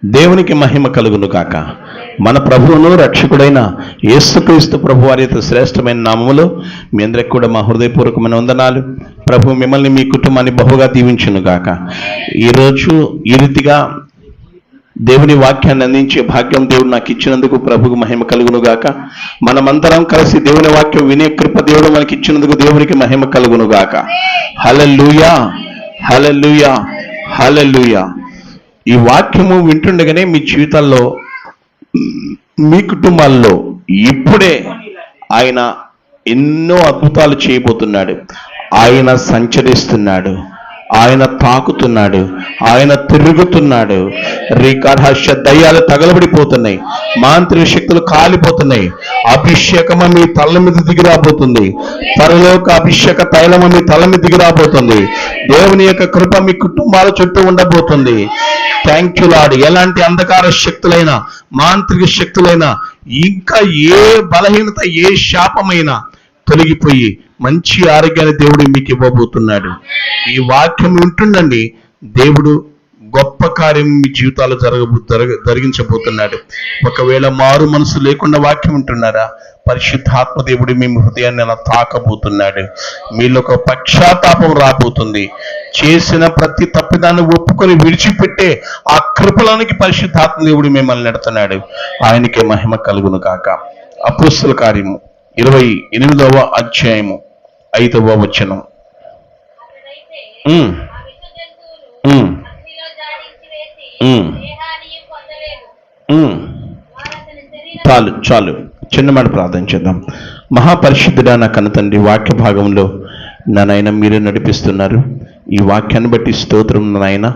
దేవునికి మహిమ కలుగును కాక. మన ప్రభువును రక్షకుడైన యేసుక్రీస్తు ప్రభు వారి శ్రేష్టమైన నామములో మీ అందరికి కూడా మా హృదయపూర్వకమైన వందనాలు. ప్రభు మిమ్మల్ని మీ కుటుంబాన్ని బహుగా దీవించును గాక. ఈరోజు ఈ రీతిగా దేవుని వాక్యాన్ని అందించే భాగ్యం దేవుడు నాకు ఇచ్చినందుకు ప్రభుకు మహిమ కలుగును గాక. మనమందరం కలిసి దేవుని వాక్యం వినే కృప దేవుడు మనకి ఇచ్చినందుకు దేవునికి మహిమ కలుగును గాక. హల్లెలూయా, హల్లెలూయా, హల్లెలూయా. ఈ వాక్యము వింటుండగానే మీ జీవితాల్లో, మీ కుటుంబాల్లో ఇప్పుడే ఆయన ఎన్నో అద్భుతాలు చేయబోతున్నాడు. ఆయన సంచరిస్తున్నాడు, ఆయన తాకుతున్నాడు, ఆయన తిరుగుతున్నాడు. రికార్హర్ష దయ్యాలు తగలబడిపోతున్నాయి, మాంత్రిక శక్తులు కాలిపోతున్నాయి. అభిషేకము మీ తల మీద దిగి రాబోతుంది. పరలోక అభిషేక తైలము మీ తల మీద దిగి రాబోతుంది. దేవుని యొక్క కృప మీ కుటుంబాల చుట్టూ ఉండబోతుంది. Thank you lord. ఎలాంటి అంధకార శక్తులైనా, మాంత్రిక శక్తులైనా, ఇంకా ఏ బలహీనత, ఏ శాపమైనా తొలగిపోయి మంచి ఆరోగ్యాన్ని దేవుడు మీకు ఇవ్వబోతున్నాడు. ఈ వాక్యం వింటుండండి, దేవుడు గొప్ప కార్యం మీ జీవితాలు జరిగించబోతున్నాడు. ఒకవేళ మారు మనసు లేకుండా వాక్యం వింటున్నారా, పరిశుద్ధాత్మ దేవుడు మీ హృదయాన్ని అలా తాకబోతున్నాడు. మీలో ఒక పశ్చాత్తాపం రాబోతుంది. చేసిన ప్రతి తప్పిదాన్ని ఒప్పుకొని విడిచిపెట్టే ఆ కృపలోనికి పరిశుద్ధాత్మ దేవుడు మిమ్మల్ని నెడుతున్నాడు. ఆయనకే మహిమ కలుగును కాక. అపోస్తలుల కార్యము 28వ అధ్యాయము 5వ వచనం. చాలు చాలు, చిన్న మాట ప్రార్థన చేద్దాం. మహాపరిశుద్ధుడా నా కన్న తండ్రి, వాక్య భాగంలో నాయన మీరే నడిపిస్తున్నారు. ఈ వాక్యాన్ని బట్టి స్తోత్రం నాయన.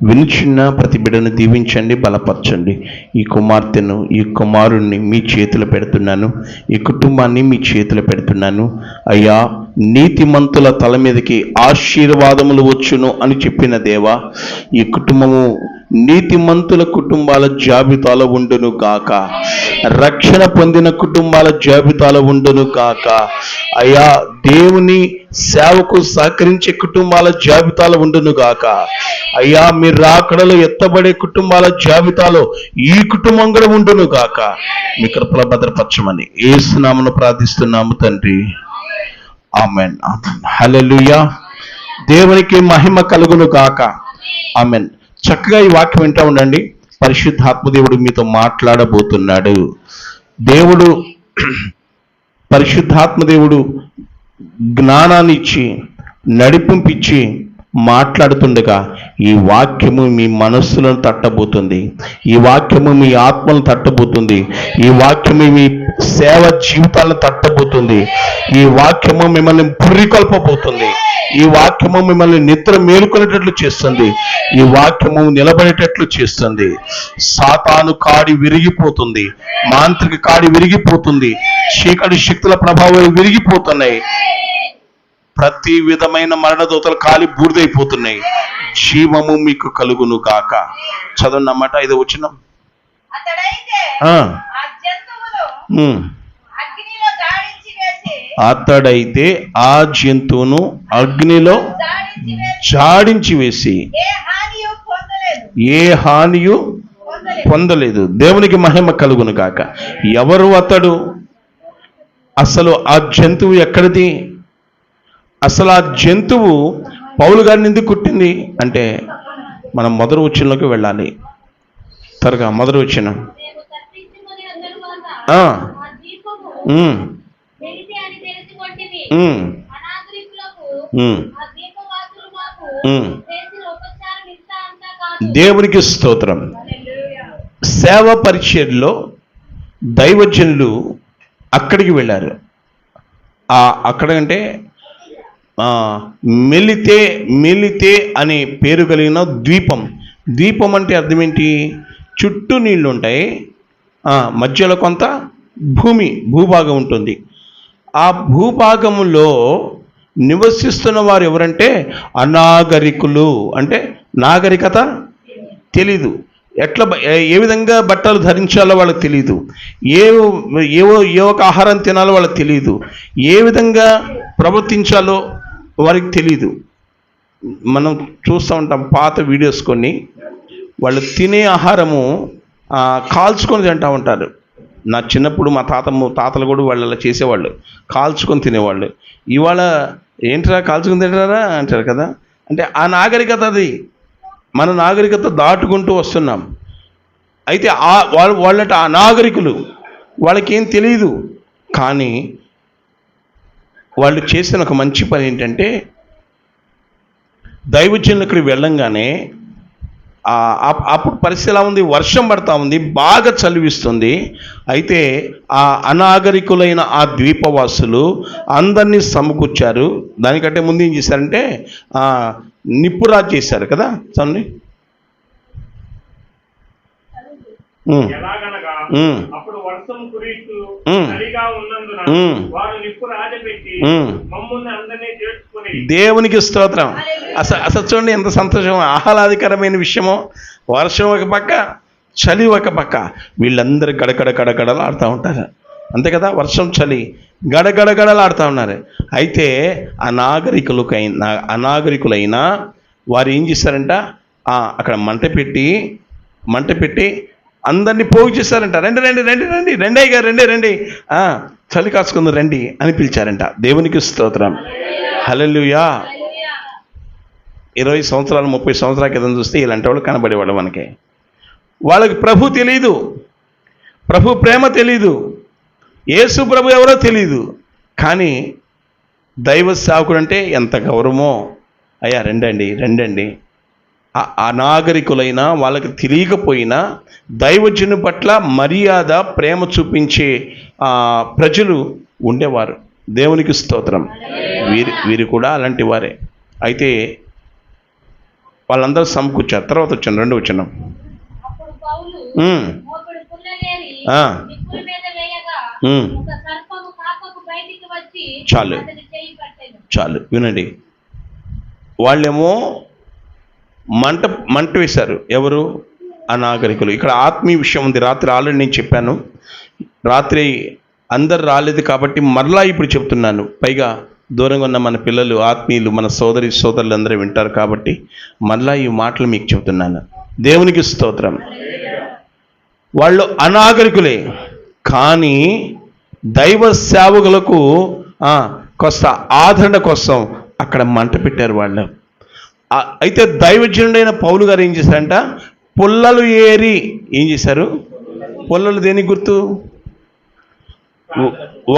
వినుచున్న ప్రతి బిడ్డను దీవించండి, బలపరచండి. ఈ కుమార్తెను, ఈ కుమారుణ్ణి మీ చేతులు పెడుతున్నాను. ఈ కుటుంబాన్ని మీ చేతులు పెడుతున్నాను. అయ్యా, నీతిమంతుల తల మీదకి ఆశీర్వాదములు వచ్చును అని చెప్పిన దేవా, ఈ కుటుంబము నీతిమంతుల కుటుంబాల జాబితాలో ఉండును కాక. రక్షణ పొందిన కుటుంబాల జాబితాలో ఉండును కాక. అయ్యా, దేవుని సేవకు సహకరించే కుటుంబాల జాబితాలో ఉండును గాక. అయ్యా, మీరు రాకడలో ఎత్తబడే కుటుంబాల జాబితాలో ఈ కుటుంబం కూడా ఉండును గాక. మీ కృపలో భద్రపరచమని యేసు నామమున ప్రార్థిస్తున్నాము తండ్రి. Amen, amen. హల్లెలూయా. దేవునికి మహిమ కలుగును గాక. ఆమెన్. చక్కగా ఈ వాక్యం వింటూ ఉండండి. పరిశుద్ధాత్మ దేవుడు మీతో మాట్లాడబోతున్నాడు. పరిశుద్ధాత్మ దేవుడు జ్ఞానాన్ని ఇచ్చి, నడిపించి మాట్లాడుతుండగా ఈ వాక్యము మీ మనస్సులను తట్టబోతుంది. ఈ వాక్యము మీ ఆత్మలను తట్టబోతుంది. ఈ వాక్యము మీ సేవ జీవితాలను తట్టబోతుంది. ఈ వాక్యము మిమ్మల్ని పురికొల్పబోతుంది. ఈ వాక్యము మిమ్మల్ని నిద్ర మేలుకునేటట్లు చేస్తుంది. ఈ వాక్యము నిలబడేటట్లు చేస్తుంది. సాతాను కాడి విరిగిపోతుంది, మాంత్రిక కాడి విరిగిపోతుంది, చీకటి శక్తుల ప్రభావం విరిగిపోతున్నాయి. ప్రతి విధమైన మరణదూతలు కాలి బూడిదైపోతున్నాయి. జీవము మీకు కలుగును గాక. చదవన్నమాట 5వ వచనం. అతడైతే ఆ జంతువును అగ్నిలో జాడించి వేసి ఏ హానియు పొందలేదు. దేవునికి మహిమ కలుగును గాక. ఎవరు అతడు? అసలు ఆ జంతువు ఎక్కడిది? అసలు ఆ జంతువు పౌలు గారిని ఎందుకు కుట్టింది అంటే, మనం మొదటి వచనంలోకి వెళ్ళాలి. త్వరగా మొదటి వచనం. దేవునికి స్తోత్రం. సేవ పరిచర్యలో దైవజనులు అక్కడికి వెళ్ళారు. అక్కడంటే మెలితే అనే పేరు కలిగిన ద్వీపం. ద్వీపం అంటే అర్థం ఏంటి? చుట్టూ నీళ్లు ఉంటాయి, మధ్యలో కొంత భూభాగం ఉంటుంది. ఆ భూభాగంలో నివసిస్తున్న వారు ఎవరంటే అనాగరికులు. అంటే నాగరికత తెలీదు, ఏ విధంగా బట్టలు ధరించాలో వాళ్ళకి తెలియదు, ఏ ఒక ఆహారం తినాలో వాళ్ళకి తెలియదు, ఏ విధంగా ప్రవర్తించాలో వారికి తెలియదు. మనం చూస్తూ ఉంటాం పాత వీడియోస్ కొన్ని. వాళ్ళు తినే ఆహారము కాల్చుకొని తింటూ ఉంటారు. నా చిన్నప్పుడు మా తాతలు కూడా వాళ్ళు అలా చేసేవాళ్ళు, కాల్చుకొని తినేవాళ్ళు. ఇవాళ ఏంట్రా కాల్చుకొని తింటారా అంటారు కదా. అంటే ఆ నాగరికత, అది మన నాగరికత దాటుకుంటూ వస్తున్నాం. అయితే వాళ్ళంటే ఆ నాగరికులు, వాళ్ళకేం తెలియదు. కానీ వాళ్ళు చేసిన ఒక మంచి పని ఏంటంటే, దైవజనులకు వెళ్ళంగానే అప్పుడు పరిస్థితి ఎలా ఉంది, వర్షం పడతా ఉంది, బాగా చలివిస్తుంది. అయితే ఆ అనాగరికులైన ఆ ద్వీపవాసులు అందరినీ సమకూర్చారు. దానికంటే ముందు ఏం చేశారంటే నిప్పురాజు చేశారు కదా. చండి అప్పుడు వర్షం కురిస్తూ చలిగా ఉన్నందున వారు నిప్పు రాజపెట్టి మమ్ముల్ని అందరినీ చేర్చుకొని. దేవునికి స్తోత్రం. అసలు చూడండి ఎంత సంతోషం, ఆహ్లాదకరమైన విషయమో. వర్షం ఒక పక్క, చలి ఒక పక్క, వీళ్ళందరూ గడగడలు ఆడుతూ ఉంటారు. అంతే కదా, వర్షం చలి గడగడలు ఆడుతూ ఉన్నారు. అయితే అనాగరికులైనా వారు ఏం చేశారంట, అక్కడ మంట పెట్టి అందరినీ పోగు చేశారంట. రండి అయ్యగా రండి, చలి కాచుకుంది రండి అని పిలిచారంట. దేవునికి స్తోత్రం. హల్లెలూయా. 20 సంవత్సరాలు 30 సంవత్సరాల క్రితం చూస్తే ఇలాంటి వాళ్ళు కనబడేవాళ్ళు మనకి. వాళ్ళకి ప్రభు తెలీదు, ప్రభు ప్రేమ తెలీదు, యేసు ప్రభు ఎవరో తెలీదు. కానీ దైవ సేవకుడు అంటే ఎంత గౌరవమో. అయ్యా రండి. అనాగరికులైనా వాళ్ళకి తెలియకపోయినా దైవజను పట్ల మర్యాద, ప్రేమ చూపించే ప్రజలు ఉండేవారు. దేవునికి స్తోత్రం. వీరు కూడా అలాంటి వారే. అయితే వాళ్ళందరూ సమకూర్చారు. తర్వాత వచ్చాను 2వ వచనం. చాలు వినండి. వాళ్ళేమో మంట వేశారు. ఎవరు? అనాగరికులు. ఇక్కడ ఆత్మీయ విషయం ఉంది. రాత్రి ఆల్రెడీ నేను చెప్పాను. రాత్రి అందరు రాలేదు కాబట్టి మరలా ఇప్పుడు చెప్తున్నాను. పైగా దూరంగా ఉన్న మన పిల్లలు, ఆత్మీయులు, మన సోదరులు అందరూ వింటారు కాబట్టి మరలా ఈ మాటలు మీకు చెబుతున్నాను. దేవునికి స్తోత్రం. వాళ్ళు అనాగరికులే, కానీ దైవ సేవకులకు కొంత ఆదరణ కోసం అక్కడ మంట పెట్టారు వాళ్ళు. అయితే దైవజనుడైన పౌలు గారు ఏం చేశారంట, పుల్లలు ఏరి ఏం చేశారు? పుల్లలు దేనికి గుర్తు?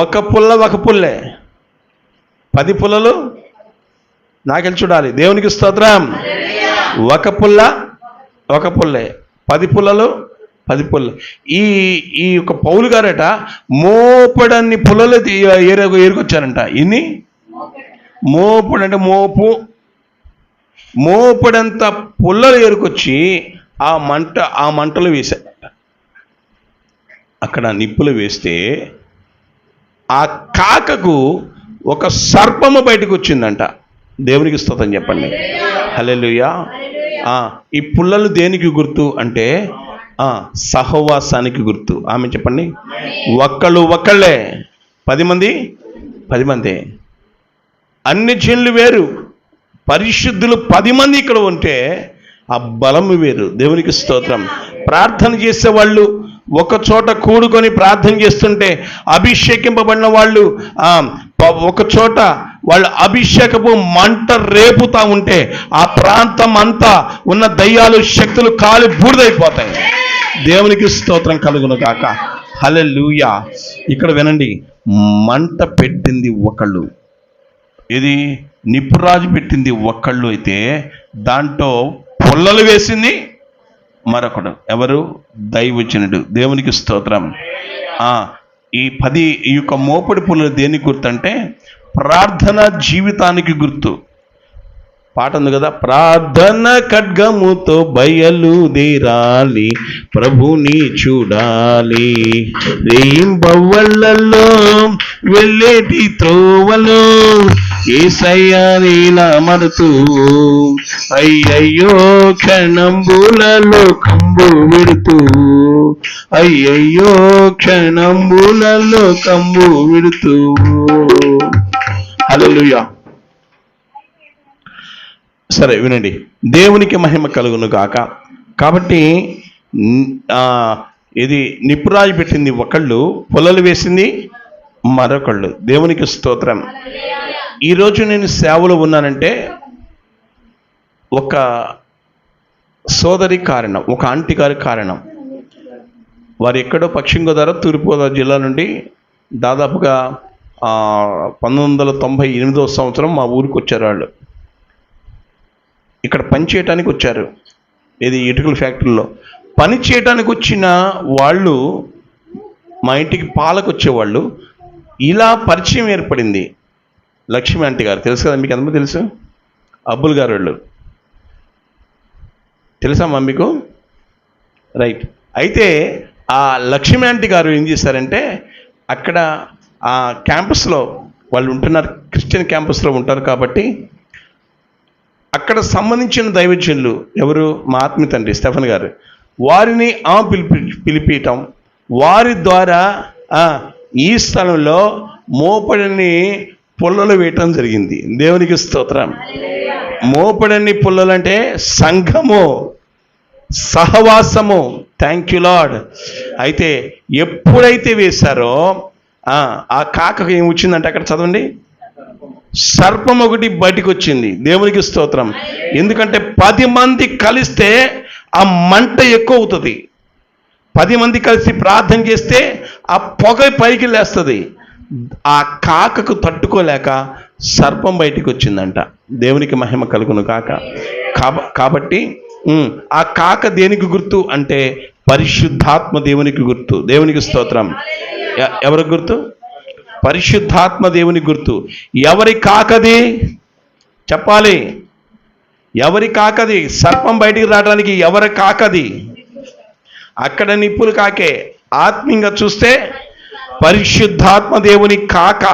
ఒక పుల్లే, 10 పుల్లలు నాకెళ్ళి చూడాలి. దేవునికి స్తోత్రం. ఒక పుల్లే, 10 పుల్లలు, 10 పుల్లలు. ఈ యొక్క పౌలు గారట మోపడన్ని పుల్లలు ఏరుకొచ్చారంట. ఇన్ని మోపుడు అంటే మోపడంత పుల్లలు ఏరుకొచ్చి ఆ మంటలు వేశారు. అక్కడ నిప్పులు వేస్తే ఆ కాకకు ఒక సర్పము బయటకు వచ్చిందంట. దేవునికి స్తోత్రం చెప్పండి. హల్లెలూయా. ఈ పుల్లలు దేనికి గుర్తు అంటే సహవాసానికి గుర్తు. ఆమె చెప్పండి. ఒక్కళ్ళే, 10 మంది. అన్ని జనులు వేరు, పరిశుద్ధులు 10 మంది ఇక్కడ ఉంటే ఆ బలము వేరు. దేవునికి స్తోత్రం. ప్రార్థన చేసేవాళ్ళు ఒక చోట కూడుకొని ప్రార్థన చేస్తుంటే అభిషేకింపబడిన వాళ్ళు ఒక చోట వాళ్ళు అభిషేకపు మంట రేపుతా ఉంటే ఆ ప్రాంతం అంతా ఉన్న దయ్యాలు, శక్తులు కాలి బూడిదైపోతాయి. దేవునికి స్తోత్రం కలుగును గాక. హల్లెలూయా. ఇక్కడ వినండి, మంట పెట్టింది ఒకళ్ళు, ఇది నిప్పురాజు పెట్టింది ఒక్కళ్ళు అయితే దాంట్లో పుల్లలు వేసింది మరొకడు. ఎవరు? దైవజనుడు. దేవునికి స్తోత్రం. ఈ యొక్క మోపడి పుల్లలు దేనికి గుర్తు అంటే ప్రార్థన జీవితానికి గుర్తు. పాట ఉంది కదా, ప్రార్థన ఖడ్గముతో బయలుదేరాలి, ప్రభుని చూడాలి, రేయింబవళ్ళలో వెళ్ళేటి త్రోవలో యేసయ్యా నీలమరుతూ, అయ్యయ్యో క్షణంబులలో కంబు విడుతూ, అయ్యయ్యో క్షణంబులలో కంబు విడుతూ. హల్లెలూయా. సరే వినండి. దేవునికి మహిమ కలుగును గాక. కాబట్టి ఇది నిప్పురాయి పెట్టింది ఒకళ్ళు, పొలలు వేసింది మరొకళ్ళు. దేవునికి స్తోత్రం. ఈరోజు నేను సేవలో ఉన్నానంటే ఒక సోదరి కారణం, ఒక ఆంటీ గారి కారణం. వారు ఎక్కడో పశ్చిమ గోదావరి, తూర్పుగోదావరి జిల్లా నుండి దాదాపుగా 1998వ సంవత్సరం మా ఊరికి వచ్చారు. వాళ్ళు ఇక్కడ పని చేయటానికి వచ్చారు. ఇది ఇటుకల ఫ్యాక్టరీలో పని చేయటానికి వచ్చిన వాళ్ళు మా ఇంటికి పాలకు వచ్చేవాళ్ళు. ఇలా పరిచయం ఏర్పడింది. లక్ష్మి ఆంటీ గారు తెలుసు కదా మీకు? ఎంతమంది తెలుసు? అబ్బుల్ గారు వాళ్ళు తెలుసమ్మా మీకు? రైట్. అయితే ఆ లక్ష్మి ఆంటీ గారు ఏం చేశారంటే, అక్కడ ఆ క్యాంపస్లో వాళ్ళు ఉంటున్నారు, క్రిస్టియన్ క్యాంపస్లో ఉంటారు కాబట్టి అక్కడ సంబంధించిన దైవజనులు ఎవరు? మా ఆత్మీయ తండ్రి స్టెఫన్ గారు. వారిని పిలిపించటం, వారి ద్వారా ఈ స్థలంలో మోపడిని పుల్లలు వేయటం జరిగింది. దేవునికి స్తోత్రం. మోపడని పుల్లలంటే సంఘము, సహవాసము. Thank you lord. అయితే ఎప్పుడైతే వేశారో ఆ కాకకు ఏం వచ్చిందంటే, అక్కడ చదవండి, సర్పం ఒకటి బయటికి వచ్చింది. దేవునికి స్తోత్రం. ఎందుకంటే 10 మంది కలిస్తే ఆ మంట ఎక్కువ అవుతుంది. 10 మంది కలిసి ప్రార్థన చేస్తే ఆ పొగ పైకి లేస్తుంది. ఆ కాకకు తట్టుకోలేక సర్పం బయటికి వచ్చిందంట. దేవునికి మహిమ కలుగును కాక. కాబట్టి ఆ కాక దేనికి గుర్తు అంటే పరిశుద్ధాత్మ దేవునికి గుర్తు. దేవునికి స్తోత్రం. ఎవరికి గుర్తు? పరిశుద్ధాత్మ దేవుని గుర్తు. ఎవరి కాకది చెప్పాలి? ఎవరి కాకది? సర్పం బయటికి రావడానికి ఎవరి కాకది? అక్కడ నిప్పులు కాకే. ఆత్మీయంగా చూస్తే పరిశుద్ధాత్మ దేవుని కాక.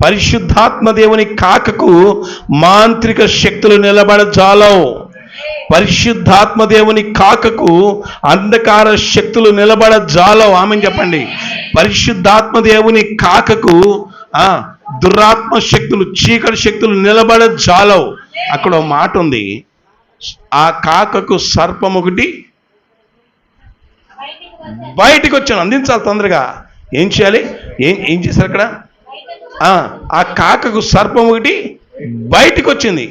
పరిశుద్ధాత్మ దేవుని కాకకు మాంత్రిక శక్తులు నిలబడజాలవు. పరిశుద్ధాత్మ దేవుని కాకకు అంధకార శక్తులు నిలబడజాలవు. ఆమెను చెప్పండి. పరిశుద్ధాత్మ దేవుని కాకకు దురాత్మ శక్తులు, చీకటి శక్తులు నిలబడజాలవు. అక్కడ ఒక మాట ఉంది, ఆ కాకకు సర్పం ఒకటి బయటికి వచ్చాను. అందించాలి తొందరగా. ఏం చేయాలి? ఏం చేశారు అక్కడ? ఆ కాకకు సర్పం ఒకటి బయటికి వచ్చింది.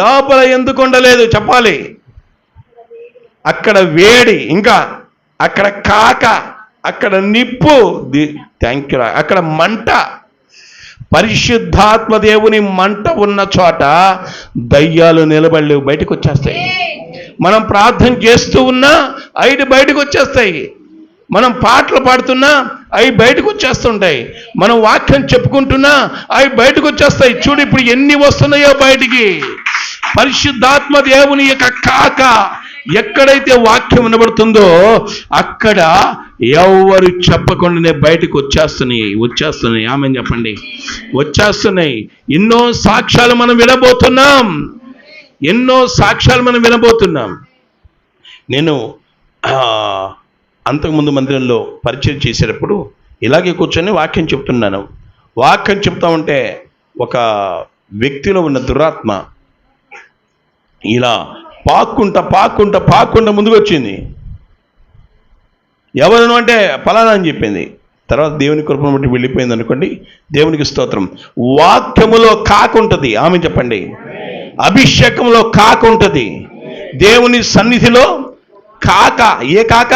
లోపల ఎందుకు ఉండలేదు చెప్పాలి? అక్కడ వేడి, ఇంకా అక్కడ కాక, అక్కడ నిప్పు. Thank you. అక్కడ మంట. పరిశుద్ధాత్మ దేవుని మంట ఉన్న చోట దయ్యాలు నిలబడలేవు, బయటకు వచ్చేస్తాయి. మనం ప్రార్థన చేస్తూ ఉన్నా అవి బయటకు వచ్చేస్తాయి. మనం పాటలు పాడుతున్నా అవి బయటకు వచ్చేస్తుంటాయి. మనం వాక్యం చెప్పుకుంటున్నా అవి బయటకు వచ్చేస్తాయి. చూడు ఇప్పుడు ఎన్ని వస్తున్నాయో బయటికి. పరిశుద్ధాత్మ దేవుని యొక్క కాక ఎక్కడైతే వాక్యం వినబడుతుందో అక్కడ ఎవరు చెప్పకుండానే బయటకు వచ్చేస్తున్నాయి. ఆమెను చెప్పండి. వచ్చేస్తున్నాయి. ఎన్నో సాక్ష్యాలు మనం వినబోతున్నాం. నేను అంతకుముందు మందిరంలో పరిచయం చేసేటప్పుడు ఇలాగే కూర్చొని వాక్యం చెప్తున్నాను. వాక్యం చెప్తా ఉంటే ఒక వ్యక్తిలో ఉన్న దురాత్మ ఇలా పాక్కుంటా ముందుకు వచ్చింది. ఎవరు అంటే ఫలానా అని చెప్పింది. తర్వాత దేవుని కృపను బట్టి వెళ్ళిపోయింది అనుకోండి. దేవునికి స్తోత్రం. వాక్యములో కాక ఉంటుంది. ఆమె చెప్పండి. అభిషేకంలో కాక ఉంటుంది. దేవుని సన్నిధిలో కాక. ఏ కాక?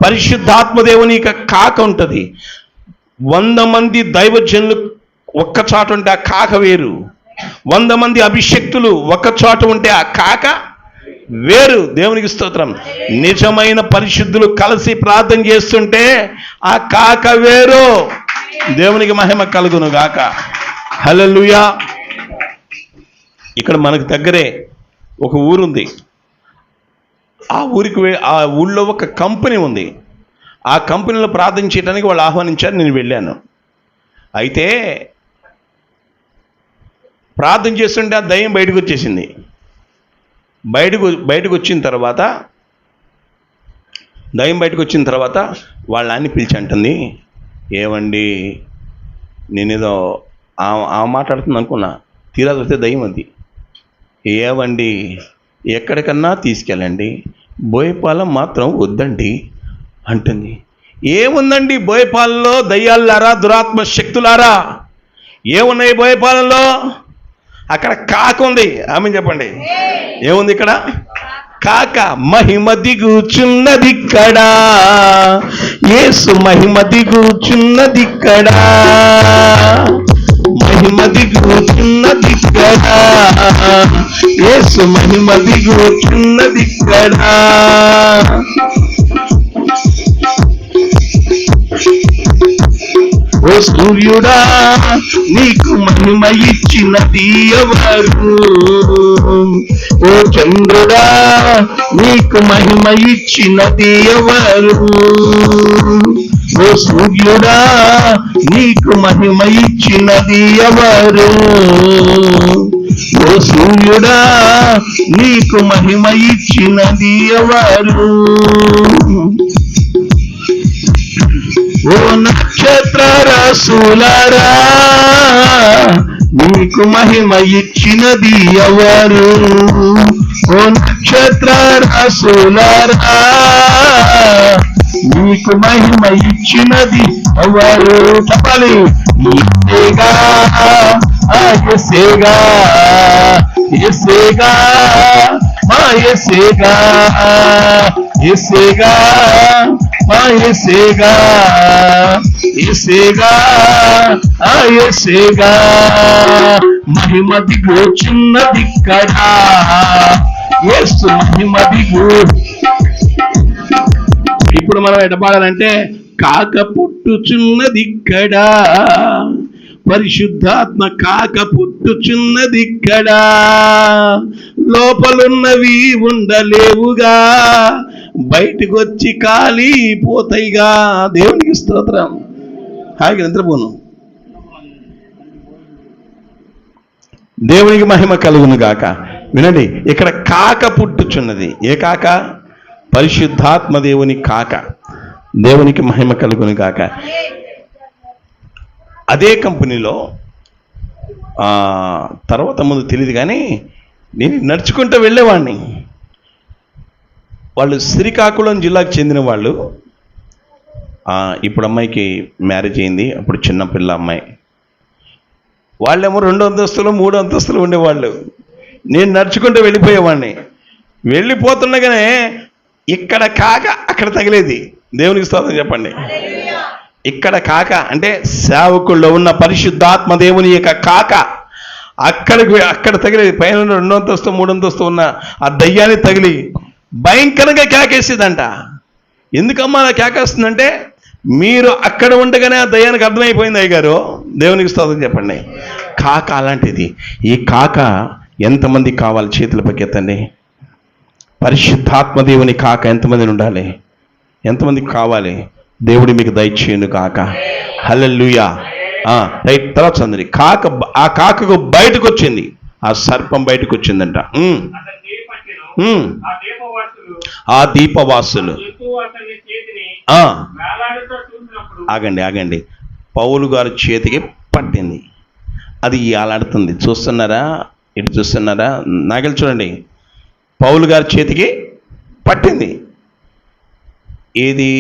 పరిశుద్ధాత్మ దేవుని కాక ఉంటుంది. 100 మంది దైవజనులు ఒక్క చోట ఉంటే ఆ కాక వేరు. 100 మంది అభిషక్తులు ఒక్క చోట ఉంటే ఆ కాక వేరు. దేవునికి స్తోత్రం. నిజమైన పరిశుద్ధులు కలిసి ప్రార్థన చేస్తుంటే ఆ కాక వేరు. దేవునికి మహిమ కలుగును గాక. హల్లెలూయా. ఇక్కడ మనకు దగ్గరే ఒక ఊరుంది. ఆ ఊళ్ళో ఒక కంపెనీ ఉంది. ఆ కంపెనీలో ప్రార్థన చేయడానికి వాళ్ళు ఆహ్వానించారు. నేను వెళ్ళాను. అయితే ప్రార్థన చేస్తుంటే ఆ దయ్యం బయటకు వచ్చేసింది. బయటకు వచ్చిన తర్వాత వాళ్ళ నాన్ని పిలిచి అంటుంది, ఏమండి నేనేదో ఆ మాట్లాడుతుంది అనుకున్నా. తీరా వస్తే దయ్యం అది. ఏవండి ఎక్కడికన్నా తీసుకెళ్ళండి, బోయపాలెం మాత్రం వద్దండి అంటుంది. ఏముందండి బోయపాలెంలో? దయ్యాలారా, దురాత్మ శక్తులారా, ఏమున్నాయి బోయపాలెంలో? అక్కడ కాక ఉంది. ఆమె చెప్పండి, ఏముంది ఇక్కడ? కాక. మహిమ దిగుచున్నదిక్కడ, యేసు మహిమ దిగుచున్నదిక్కడ, మహిమ దిగుచున్నదిక్కడ, యేసు మహిమ దిగుచున్నదిక్కడ. ఓ సూర్యుడా, నీకు మహిమ ఇచ్చినది ఎవరు? ఓ చంద్రుడా, నీకు మహిమ ఇచ్చినది ఎవరు? ఓ సూర్యుడా, నీకు మహిమ ఇచ్చినది ఎవరు? ఓ సూర్యుడా, నీకు మహిమ ఇచ్చినది ఎవరు? ఓ నక్షత్ర రాసులారా, నీకు మహిమ ఇచ్చినది ఎవరు? ఓ నక్షత్ర రాసులారా, నీకు మహిమ ఇచ్చినది ఎవరు? చెప్పాలి. యేసేగా, యేసేగా, యేసేగా, మా యేసేగా, యేసేగా, మా యేసేగా, యేసేగా, యేసేగా, మహిమ దిగుచున్నదిక్కడ, యేసు మహిమ దిగు. ఇప్పుడు మనం ఎట పాడాలంటే, కాక పుట్టుచున్నదిక్కడ, పరిశుద్ధాత్మ కాక పుట్టుచున్నదిక్కడ, లోపలున్నవి ఉండలేవుగా, బయటకు వచ్చి కాలిపోతాయిగా. దేవునికి స్తోత్రం. హాయిగా నిద్రపోను. దేవునికి మహిమ కలుగును గాక. వినండి, ఇక్కడ కాక పుట్టుచున్నది. ఏ కాక? పరిశుద్ధాత్మ దేవుని కాక. దేవునికి మహిమ కలుగును గాక. అదే కంపెనీలో తర్వాత ముందు తెలియదు కానీ నేను నడుచుకుంటూ వెళ్ళేవాడిని. వాళ్ళు శ్రీకాకుళం జిల్లాకు చెందిన వాళ్ళు. ఇప్పుడు అమ్మాయికి మ్యారేజ్ అయింది. అప్పుడు చిన్నపిల్ల అమ్మాయి. వాళ్ళేమో 2 అంతస్తులు 3 అంతస్తులు ఉండేవాళ్ళు. నేను నడుచుకుంటూ వెళ్ళిపోయేవాడిని. వెళ్ళిపోతుండగానే ఇక్కడ కాక అక్కడ తగిలేది. దేవునికి స్తోత్రం చెప్పండి. ఇక్కడ కాక అంటే సేవకుల్లో ఉన్న పరిశుద్ధాత్మ దేవుని యొక్క కాక అక్కడ తగిలేది. పైన 2 అంతస్తు 3 అంతస్తు ఉన్న ఆ దయ్యాన్ని తగిలి భయంకరంగా కేకేసేదంట. ఎందుకమ్మా అలా కేకేస్తుందంటే, మీరు అక్కడ ఉండగానే ఆ దయ్యానికి అర్థమైపోయింది అయ్యగారు. దేవునికి స్తోత్రం చెప్పండి. కాక అలాంటిది. ఈ కాక ఎంతమంది కావాలి? చేతుల పైకెత్తండి. పరిశుద్ధాత్మ దేవుని కాక ఎంతమంది ఉండాలి? ఎంతమందికి కావాలి? దేవుడి మీకు దయచేయును కాక. హల్లెలూయా. రైట్. తర్వాత చంద్రి ఆ కాకకు బయటకు వచ్చింది. ఆ సర్పం బయటకు వచ్చిందంట. ఆ దీపవాసులు ఆగండి. పౌలు గారి చేతికి పట్టింది. అది ఏలాడుతుంది. చూస్తున్నారా? ఇటు చూస్తున్నారా? నాగలి చూడండి. పౌలు గారి చేతికి పట్టింది. ఏది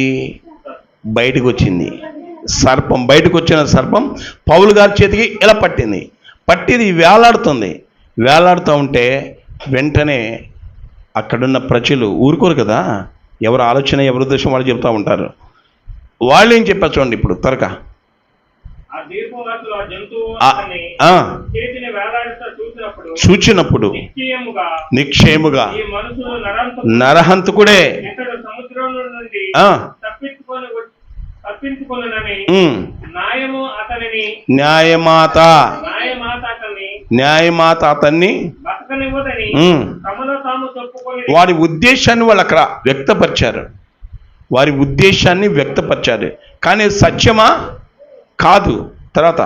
బయటకు వచ్చింది? సర్పం. బయటకు వచ్చిన సర్పం పౌలు గారి చేతికి ఇలా పట్టింది. పట్టిది వేలాడుతుంది. వేలాడుతూ ఉంటే వెంటనే అక్కడున్న ప్రజలు ఊరుకోరు కదా, ఎవరు ఆలోచన ఎవరి ఉద్దేశం వాళ్ళు చెప్తూ ఉంటారు. వాళ్ళు ఏం చెప్పారు చూడండి ఇప్పుడు త్వరగా. చూచినప్పుడు నిక్షేముగా నరహంతకుడే న్యాయమాత అతన్ని వారి ఉద్దేశాన్ని వాళ్ళు అక్కడ వ్యక్తపరిచారు. వారి ఉద్దేశాన్ని వ్యక్తపరిచారు. కానీ సత్యమా? కాదు. తర్వాత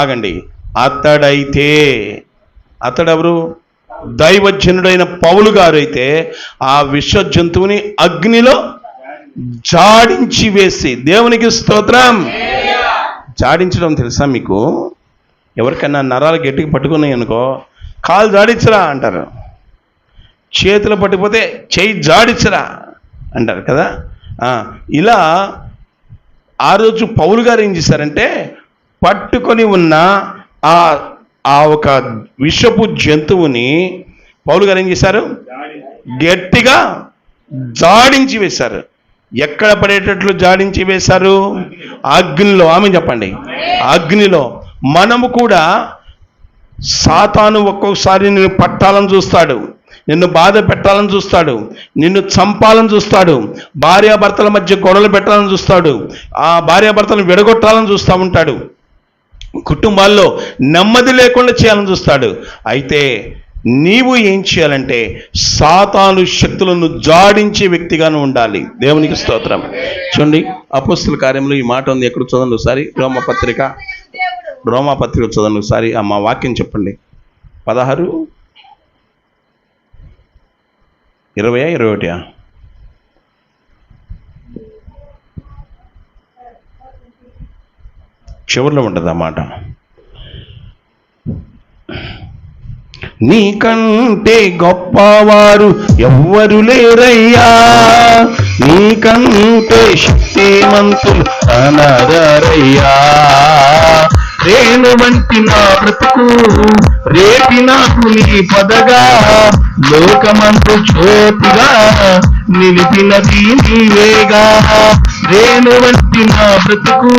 ఆగండి. అతడెవరు? దైవజనుడైన పౌలు గారు అయితే ఆ విష జంతువుని అగ్నిలో జాడించి వేసి, దేవునికి స్తోత్రం, జాడించడం తెలుసా మీకు? ఎవరికైనా నరాలు గట్టిగా పట్టుకున్నాయి అనుకో, కాలు జాడించరా అంటారు. చేతులు పట్టిపోతే చేయి జాడించరా అంటారు కదా. ఇలా ఆ రోజు పౌలు గారు ఏం చేశారంటే, పట్టుకొని ఉన్న ఆ ఒక విషపు జంతువుని పౌలు గారు ఏం చేశారు? గట్టిగా జాడించి వేశారు. ఎక్కడ పడేటట్లు జాడించి వేశారు? అగ్నిలో. ఆమె చెప్పండి, అగ్నిలో. మనము కూడా సాతాను ఒక్కొక్కసారి నిన్ను పట్టాలని చూస్తాడు, నిన్ను బాధ పెట్టాలని చూస్తాడు, నిన్ను చంపాలని చూస్తాడు, భార్యాభర్తల మధ్య గొడవలు పెట్టాలని చూస్తాడు, ఆ భార్యాభర్తలను విడగొట్టాలని చూస్తూ ఉంటాడు, కుటుంబాల్లో నెమ్మది లేకుండా చేయాలని చూస్తాడు. అయితే నీవు ఏం చేయాలంటే సాతాను శక్తులను జాడించే వ్యక్తిగాను ఉండాలి. దేవునికి స్తోత్రం. చూడండి, అపోస్తల కార్యంలో ఈ మాట ఉంది. ఎక్కడ చదవండి ఒకసారి. రోమపత్రిక చదవండి ఒకసారి. మా వాక్యం చెప్పండి. 16, 20, 21. చివరిలో ఉంటుంది ఆ మాట. నీకంటే గొప్పవారు ఎవ్వరు లేరయ్యా, నీకంటే శక్తిమంతులు అనరయ్యా. రేణు వంటి నా బ్రతుకు రేపి నాకు నీ పదగా, లోకమంతు జ్యోతిగా నిలిపినది నీవేగా. రేణు వంటి నా బ్రతుకు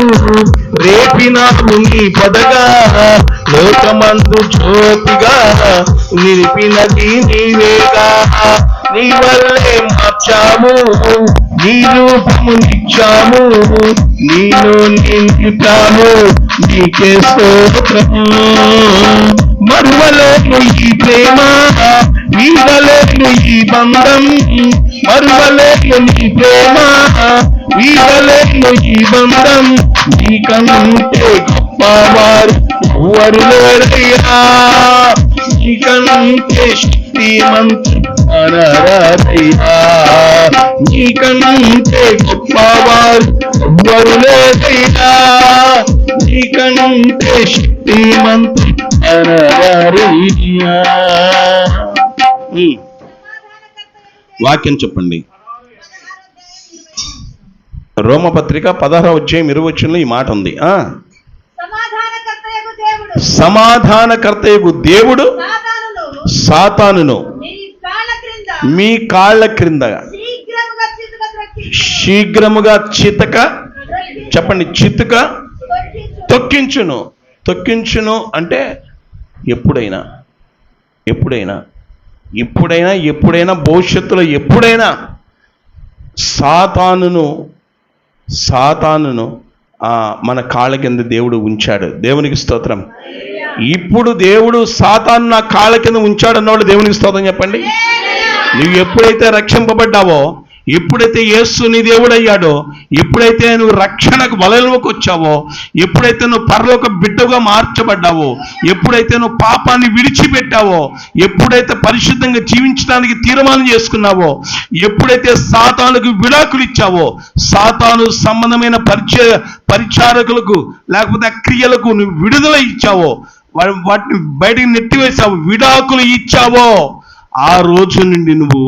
రేపి నాకు నీ పదగా, లోకమంతు జ్యోతిగా నిలిపినది నీవేగా. నీ వల్లే మార్చాము, నీ రూపము నిచ్చాము, నీలో నింపుతాము, నీకే స్తోత్రము. మరువలేను ఈ ప్రేమ, వీడలేను ఈ బంధం, మరువలేను నీ ప్రేమ, వీడలేను ఈ బంధం. నీకంటే గొప్పవారు ఎవరు లేరయ్యా, నీకంటే శక్తిమంతులు అనరయ్యా. నీకంటే గొప్పవారు ఎవరు లేరయ్యా, నీకంటే శక్తిమంతులు అనరయ్యా. వాక్యం చెప్పండి. రోమపత్రిక 16వ అధ్యాయం 20వ వచనంలో ఈ మాట ఉంది. సమాధానకర్తయగు దేవుడు సాతానును మీ కాళ్ళ క్రింద శీఘ్రముగా చితక, చెప్పండి, చితక తొక్కించును. తొక్కించును అంటే ఎప్పుడైనా ఎప్పుడైనా ఎప్పుడైనా ఎప్పుడైనా భవిష్యత్తులో ఎప్పుడైనా సాతానును మన కాళ్ళ కింద దేవుడు ఉంచాడు. దేవునికి స్తోత్రం. ఇప్పుడు దేవుడు సాతాను నా కాళ్ళ కింద ఉంచాడు అన్నవాడు దేవునికి స్తోత్రం చెప్పండి. నువ్వు ఎప్పుడైతే రక్షింపబడ్డావో, ఎప్పుడైతే యేసు నీ దేవుడయ్యాడో, ఎప్పుడైతే నువ్వు రక్షణకు వలయంలోకి వచ్చావో, ఎప్పుడైతే నువ్వు పరలోక బిడ్డగా మార్చబడ్డావో, ఎప్పుడైతే నువ్వు పాపాన్ని విడిచిపెట్టావో, ఎప్పుడైతే పరిశుద్ధంగా జీవించడానికి తీర్మానం చేసుకున్నావో, ఎప్పుడైతే సాతానుకు విడాకులు ఇచ్చావో, సాతాను సంబంధమైన పరిచారకులకు లేకపోతే క్రియలకు నువ్వు విడుదల ఇచ్చావో, వాటిని బయటికి నెట్టివేసావు, విడాకులు ఇచ్చావో, ఆ రోజు నుండి నువ్వు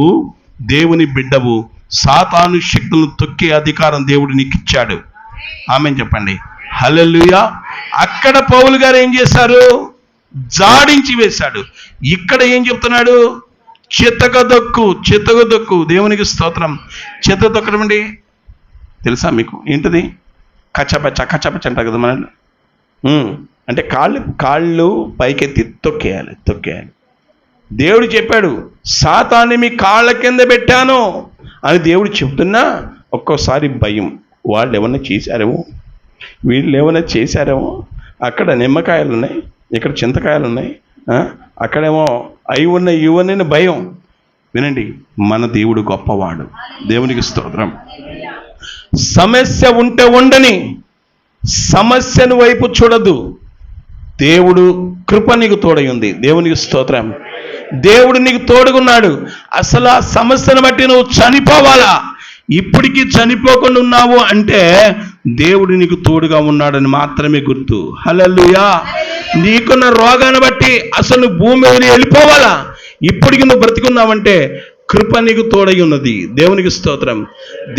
దేవుని బిడ్డవు. సాతాను శక్తులను తొక్కే అధికారం దేవుడు నీకు ఇచ్చాడు. ఆమెన్ చెప్పండి. హల్లెలూయా. అక్కడ పౌలు గారు ఏం చేశారు? జాడించి వేశాడు. ఇక్కడ ఏం చెప్తున్నాడు? చితకదొక్కు. దేవునికి స్తోత్రం. చిత తొక్కడం అండి తెలుసా మీకు? ఏంటిది? కచ్చపచ్చ అంటారు కదా మనల్ని. అంటే కాళ్ళు పైకెత్తి తొక్కేయాలి. దేవుడు చెప్పాడు, సాతాన్ని మీ కాళ్ళ కింద పెట్టాను అని దేవుడు చెప్తున్నా ఒక్కోసారి భయం. వాళ్ళు ఏమన్నా చేశారేమో, వీళ్ళు ఏమైనా చేశారేమో. అక్కడ నిమ్మకాయలు ఉన్నాయి, ఇక్కడ చింతకాయలు ఉన్నాయి, అక్కడేమో అవి ఉన్నాయి, ఇవన్నీ భయం. వినండి, మన దేవుడు గొప్పవాడు. దేవునికి స్తోత్రం. సమస్య ఉంటే ఉండని, సమస్యను వైపు చూడదు. దేవుడు కృప నీకు తోడై ఉంది. దేవునికి స్తోత్రం. దేవుడు నీకు తోడుగున్నాడు. అసలు ఆ సమస్యను బట్టి నువ్వు చనిపోవాలా? ఇప్పటికీ చనిపోకుండా ఉన్నావు అంటే దేవుడు నీకు తోడుగా ఉన్నాడని మాత్రమే గుర్తు. హల్లెలూయా. నీకున్న రోగాన్ని బట్టి అసలు నువ్వు భూమి మీద వెళ్ళిపోవాలా. ఇప్పటికి నువ్వు బ్రతికున్నావంటే కృప నీకు తోడై ఉన్నది. దేవునికి స్తోత్రం.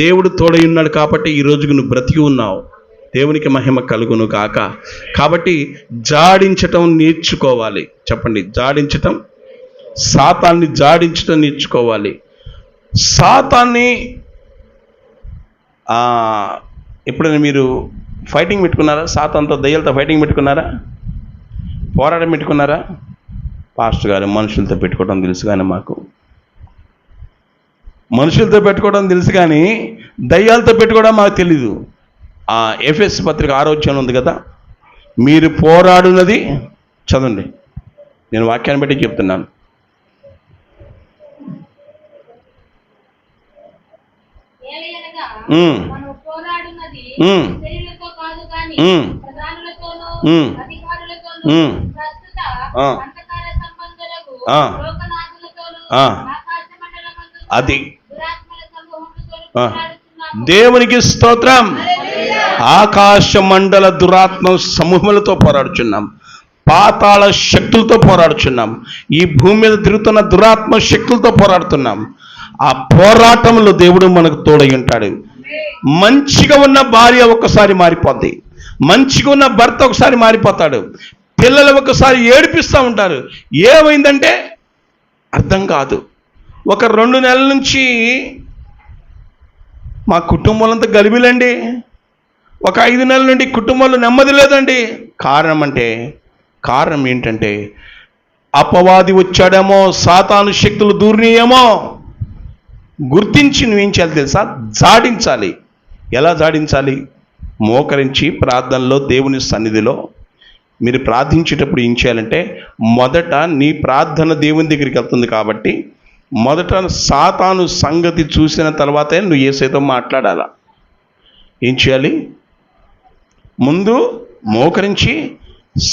దేవుడు తోడై ఉన్నాడు కాబట్టి ఈ రోజుకు నువ్వు బ్రతికి ఉన్నావు. దేవునికి మహిమ కలుగును కాక. కాబట్టి జాడించటం నేర్చుకోవాలి. చెప్పండి, జాడించటం. సాతాన్ని జాడించటం నేర్చుకోవాలి. సాతాన్ని ఎప్పుడైనా మీరు ఫైటింగ్ పెట్టుకున్నారా? సాతాన్తో, దయ్యాలతో ఫైటింగ్ పెట్టుకున్నారా? పోరాటం పెట్టుకున్నారా? పాస్టర్ గారు మనుషులతో పెట్టుకోవడం తెలుసు కానీ మాకు మనుషులతో పెట్టుకోవడం తెలుసు కానీ దయ్యాలతో పెట్టుకోవడం మాకు తెలీదు. ఎఫెస్ పత్రిక 6వ అధ్యాయం ఉంది కదా, మీరు పోరాడున్నది చదవండి. నేను వాక్యాన్ని బట్టి చెప్తున్నాను. అది దేవునికి స్తోత్రం. ఆకాశ మండల దురాత్మ సమూహములతో పోరాడుచున్నాం, పాతాళ శక్తులతో పోరాడుచున్నాం, ఈ భూమి మీద తిరుగుతున్న దురాత్మ శక్తులతో పోరాడుతున్నాం. ఆ పోరాటంలో దేవుడు మనకు తోడై ఉంటాడు. మంచిగా ఉన్న భార్య ఒక్కసారి మారిపోద్ది, మంచిగా ఉన్న భర్త ఒకసారి మారిపోతాడు, పిల్లలు ఒకసారి ఏడిపిస్తూ ఉంటారు. ఏమైందంటే అర్థం కాదు. ఒక 2 నెలల నుంచి మా కుటుంబాలంతా గలిబిలండి, ఒక 5 నెలల నుండి కుటుంబంలో నెమ్మది లేదండి. కారణం ఏంటంటే అపవాది వచ్చాడేమో, సాతాను శక్తులు దూరినాయేమో. గుర్తించి నువ్వేం చేయాలి తెలుసా? జాడించాలి. ఎలా జాడించాలి? మోకరించి ప్రార్థనలో, దేవుని సన్నిధిలో మీరు ప్రార్థించేటప్పుడు ఏం చేయాలంటే, మొదట నీ ప్రార్థన దేవుని దగ్గరికి వెళ్తుంది కాబట్టి మొదట సాతాను సంగతి చూసిన తర్వాతే నువ్వు యేసుతో మాట్లాడాలా. ఏం చేయాలి? ముందు మోకరించి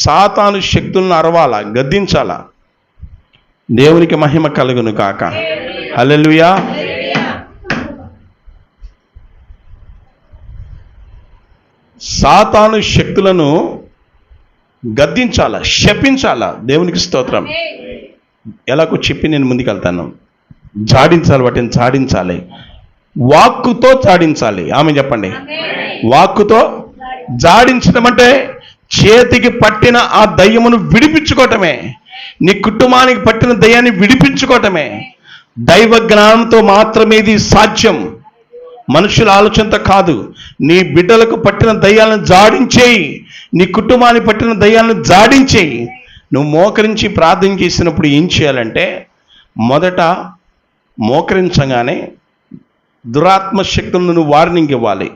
సాతాను శక్తులను అరవాలా, గద్దించాలా. దేవునికి మహిమ కలుగును కాక. హల్లెలూయా. సాతాను శక్తులను గద్దించాలా, శపించాలా. దేవునికి స్తోత్రం. ఎలాగో చెప్పి నేను ముందుకెళ్తాను. జాడించాలి, వాటిని జాడించాలి. వాక్కుతో జాడించాలి. ఆమె చెప్పండి. వాక్కుతో జాడించడం అంటే చేతికి పట్టిన ఆ దయ్యమును విడిపించుకోవటమే. నీ కుటుంబానికి పట్టిన దయ్యాన్ని విడిపించుకోవటమే. దైవ జ్ఞానంతో మాత్రమే ఇది సాధ్యం, మనుషుల ఆలోచనతో కాదు. నీ బిడ్డలకు పట్టిన దయ్యాలను జాడించేయి, నీ కుటుంబానికి పట్టిన దయ్యాలను జాడించేయి. నువ్వు మోకరించి ప్రార్థన చేసినప్పుడు ఏం చేయాలంటే, మొదట మోకరించగానే దురాత్మ శక్తులను నువ్వు వార్నింగ్ ఇవ్వాలి,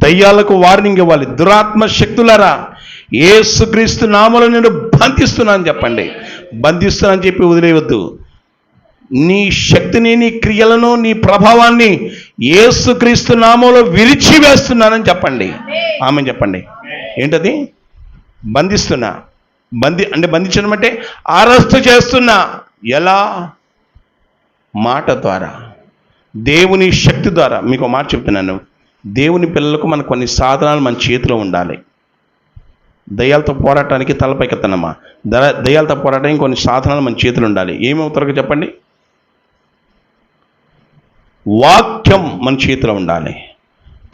దయ్యాలకు వార్నింగ్ ఇవ్వాలి. దురాత్మ శక్తులరా, యేసుక్రీస్తు నామములో నేను బంధిస్తున్నాను చెప్పండి. బంధిస్తున్నానని చెప్పి వదిలేయవద్దు. నీ శక్తిని, నీ క్రియలను, నీ ప్రభావాన్ని యేసుక్రీస్తు నామములో విరిచివేస్తున్నానని చెప్పండి. ఆమె చెప్పండి. ఏంటది? బంధిస్తున్నా. బంధించడం అంటే అరెస్ట్ చేస్తున్నా. ఎలా? మాట ద్వారా, దేవుని శక్తి ద్వారా. మీకు మాట చెప్తున్నాను, దేవుని పిల్లలకు మనకు కొన్ని సాధనాలు మన చేతిలో ఉండాలి. దయ్యాలతో పోరాటానికి తలపైకెత్తనమ్మా, దయ్యాలతో పోరాటానికి కొన్ని సాధనాలు మన చేతిలో ఉండాలి. ఏమవుతారో చెప్పండి. వాక్యం మన చేతిలో ఉండాలి,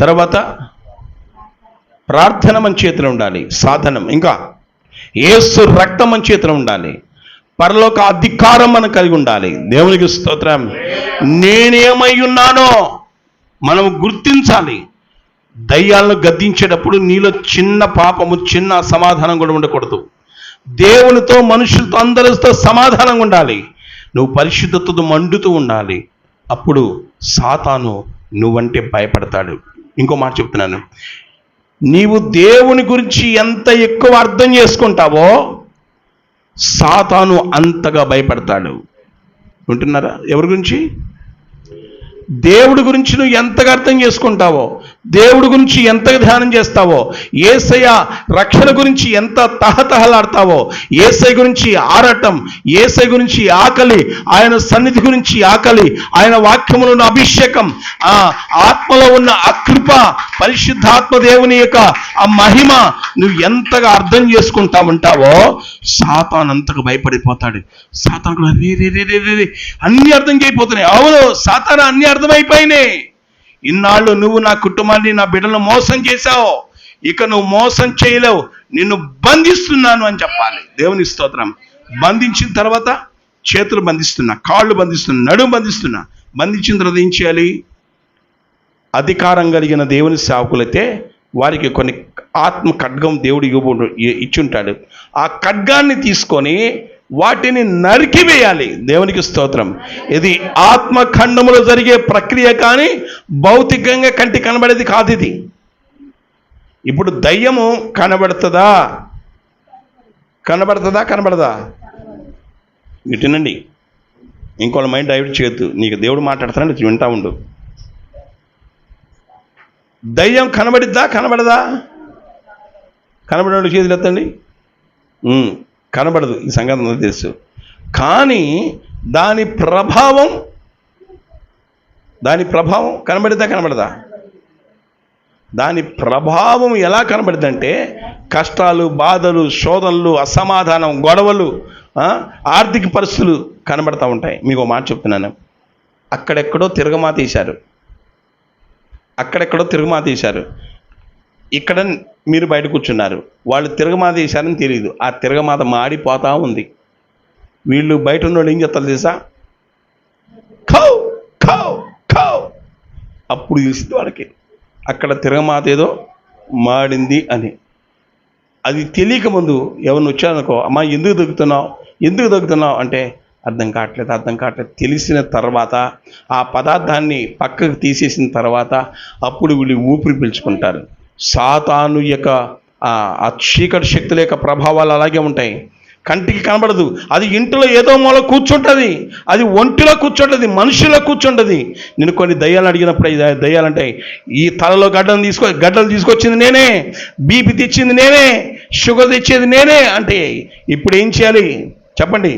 తర్వాత ప్రార్థన మన చేతిలో ఉండాలి, సాధనం. ఇంకా యేసు రక్తం మన చేతిలో ఉండాలి, పరలోక అధికారం మనం కలిగి ఉండాలి. దేవునికి స్తోత్రం. నేనేమై ఉన్నానో మనం గుర్తించాలి. దయ్యాలను గద్దించేటప్పుడు నీలో చిన్న పాపము, చిన్న సమాధానం కూడా ఉండకూడదు. దేవునితో, మనుషులతో, అందరితో సమాధానంగా ఉండాలి. నువ్వు పరిశుద్ధతతో మండుతూ ఉండాలి. అప్పుడు సాతాను నువ్వంటే భయపడతాడు. ఇంకో మాట చెప్తున్నాను, నీవు దేవుని గురించి ఎంత ఎక్కువ అర్థం చేసుకుంటావో సాతాను అంతగా భయపడతాడు. వింటున్నారా? ఎవరి గురించి? దేవుడి గురించి నువ్వు ఎంతగా అర్థం చేసుకుంటావో, దేవుడి గురించి ఎంత ధ్యానం చేస్తావో, యేసయ్య రక్షణ గురించి ఎంత తహతహలాడతావో, యేసయ్య గురించి ఆరాటం, యేసయ్య గురించి ఆకలి, ఆయన సన్నిధి గురించి ఆకలి, ఆయన వాక్యములో ఉన్న అభిషేకం, ఆ ఆత్మలో ఉన్న అకృప, పరిశుద్ధాత్మ దేవుని యొక్క ఆ మహిమ నువ్వు ఎంతగా అర్థం చేసుకుంటా ఉంటావో సాతాను అంతగా భయపడిపోతాడు. సాతాను కూడా అన్ని అర్థం చేయబోతున్నాయి. అవును, సాతాను అన్ని అర్థమైపోయినాయి. ఇన్నాళ్ళు నువ్వు నా కుటుంబాన్ని, నా బిడ్డలను మోసం చేశావు, ఇక నువ్వు మోసం చేయలేవు, నిన్ను బంధిస్తున్నాను అని చెప్పాలి. దేవుని స్తోత్రం. బంధించిన తర్వాత చేతులు బంధిస్తున్నా, కాళ్ళు బంధిస్తున్నా, నడుము బంధిస్తున్నా. బంధించిన తర్వాత ఏం చేయాలి? అధికారం కలిగిన దేవుని సేవకులైతే వారికి కొన్ని ఆత్మ ఖడ్గం దేవుడు ఇచ్చుంటాడు. ఆ ఖడ్గాన్ని తీసుకొని వాటిని నరికివేయాలి. దేవునికి స్తోత్రం. ఇది ఆత్మఖండములో జరిగే ప్రక్రియ, కానీ భౌతికంగా కంటి కనబడేది కాదు ఇది. ఇప్పుడు దయ్యము కనబడుతుందా? కనబడదా? వినండి, ఇంకోళ్ళ మైండ్ డైవర్ట్ చేయొద్దు. నీకు దేవుడు మాట్లాడుతానని వింటా ఉండు. దయ్యం కనబడిద్దా? కనబడదా? కనబడే చేతులు ఎత్తండి. కనబడదు, ఈ సంగతి నాకు తెలుసు. కానీ దాని ప్రభావం కనబడదా? దాని ప్రభావం ఎలా కనబడుతుందంటే కష్టాలు, బాధలు, శోధనలు, అసమాధానం, గొడవలు, ఆర్థిక పరిస్థితులు కనబడతా ఉంటాయి. మీకు ఒక మాట చెప్తున్నాను. అక్కడెక్కడో తిరగమాతీశారు, ఇక్కడ మీరు బయట కూర్చున్నారు. వాళ్ళు తిరగమాత వేశారని తెలియదు. ఆ తిరగమాత మాడిపోతూ ఉంది. వీళ్ళు బయట ఉన్నోళ్ళు ఏం చెప్తారు తెలుసా? ఖౌ ఖౌ ఖౌ. అప్పుడు తెలిసింది వాళ్ళకి అక్కడ తిరగమాత ఏదో మాడింది అని. అది తెలియక ముందు ఎవరిని వచ్చారనుకో, అమ్మా ఎందుకు దగ్గుతున్నావు అంటే అర్థం కావట్లేదు. తెలిసిన తర్వాత ఆ పదార్థాన్ని పక్కకు తీసేసిన తర్వాత అప్పుడు వీళ్ళు ఊపిరి పీల్చుకుంటారు. సాతాను యొక్క ఆ చీకటి శక్తుల యొక్క ప్రభావాలు అలాగే ఉంటాయి. కంటికి కనబడదు. అది ఇంటిలో ఏదో మూల కూర్చుంటుంది, అది ఒంటిలో కూర్చుంటుంది, మనుషులో కూర్చుంటుంది. నేను కొన్ని దయ్యాలు అడిగినప్పుడు దయ్యాలంటే ఈ తలలో గడ్డలు తీసుకొచ్చింది నేనే, బీపీ తెచ్చింది నేనే, షుగర్ తెచ్చేది నేనే అంటే ఇప్పుడు ఏం చేయాలి చెప్పండి?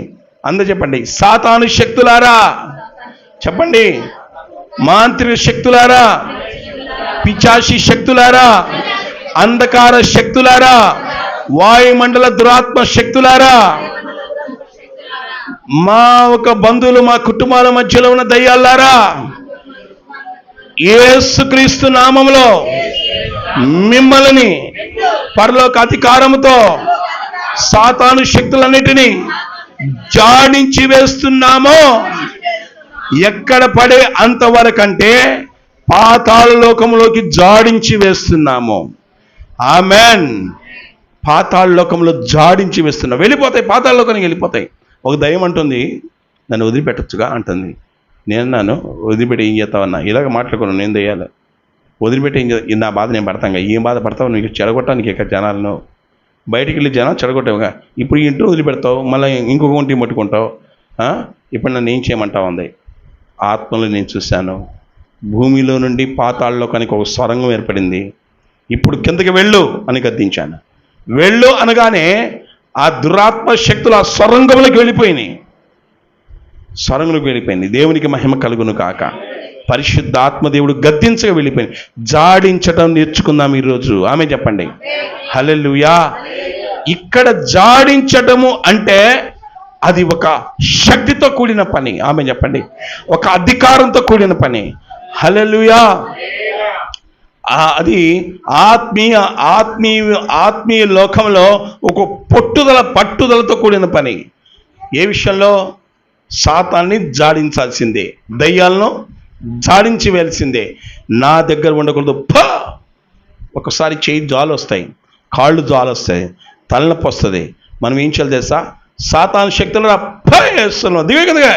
చెప్పండి. సాతాను శక్తులారా చెప్పండి, మాంత్రిక శక్తులారా, పిచాచి శక్తులారా, అంధకార శక్తులారా, వాయుమండల దురాత్మ శక్తులారా, మా ఒక బంధువులు, మా కుటుంబాల మధ్యలో ఉన్న దయ్యాలారా, యేసుక్రీస్తు నామములో మిమ్మల్ని పరలోక అధికారముతో సాతాను శక్తులన్నిటినీ జాడించి వేస్తున్నామో. ఎక్కడ పడే అంతవరకంటే పాతాళ లోకంలోకి జాడించి వేస్తున్నాము. ఆమెన్. పాతాళ లోకంలో జాడించి వేస్తున్నాం. వెళ్ళిపోతాయి, పాతాళ లోకానికి వెళ్ళిపోతాయి. ఒక దయ్యం అంటుంది, నన్ను వదిలిపెట్టచ్చుగా అంటుంది. నేనన్నాను, వదిలిపెట్టి ఏం చేస్తావన్నా? ఇలాగ మాట్లాడుకున్నాను. నేను దయ్యాలి వదిలిపెట్టి ఏం చేస్తా? నా బాధ నేను పడతాగా. ఏం బాధ పడతావు? నీకు చెడగొట్టడానికి ఎక్కడ జనాలను బయటికి వెళ్ళి జనం చెడగొట్టావుగా. ఇప్పుడు ఇంట్లో వదిలిపెడతావు, మళ్ళీ ఇంకొక ఒంటి పట్టుకుంటావు. ఇప్పుడు నన్ను ఏం చేయమంటావు అంది. ఆత్మలో నేను చూశాను, భూమిలో నుండి పాతాళలోకానికి ఒక సొరంగం ఏర్పడింది. ఇప్పుడు కిందకి వెళ్ళు అని గద్దించాను. వెళ్ళు అనగానే ఆ దురాత్మ శక్తులు ఆ సొరంగంలోకి వెళ్ళిపోయినాయి. దేవునికి మహిమ కలుగును కాక. పరిశుద్ధాత్మ దేవుడు గద్దించగా వెళ్ళిపోయింది. జాడించటం నేర్చుకుందాం ఈరోజు. ఆమె చెప్పండి హల్లెలూయా. ఇక్కడ జాడించటము అంటే అది ఒక శక్తితో కూడిన పని. ఆమె చెప్పండి, ఒక అధికారంతో కూడిన పని. హల్లెలూయా. అది ఆత్మీయ లోకంలో ఒక పట్టుదలతో కూడిన పని. ఏ విషయంలో? సాతాన్ని జాడించాల్సిందే, దయ్యాలను జాడించి వేయాల్సిందే. నా దగ్గర ఉండకూడదు. ఒకసారి చేయి జాలు వస్తాయి, కాళ్ళు జాలు వస్తాయి, తలనొప్పి వస్తుంది. మనం ఏం చేయాలి తెలుసా? సాతాను శక్తులను వేస్తున్నాం దిగే కదగా.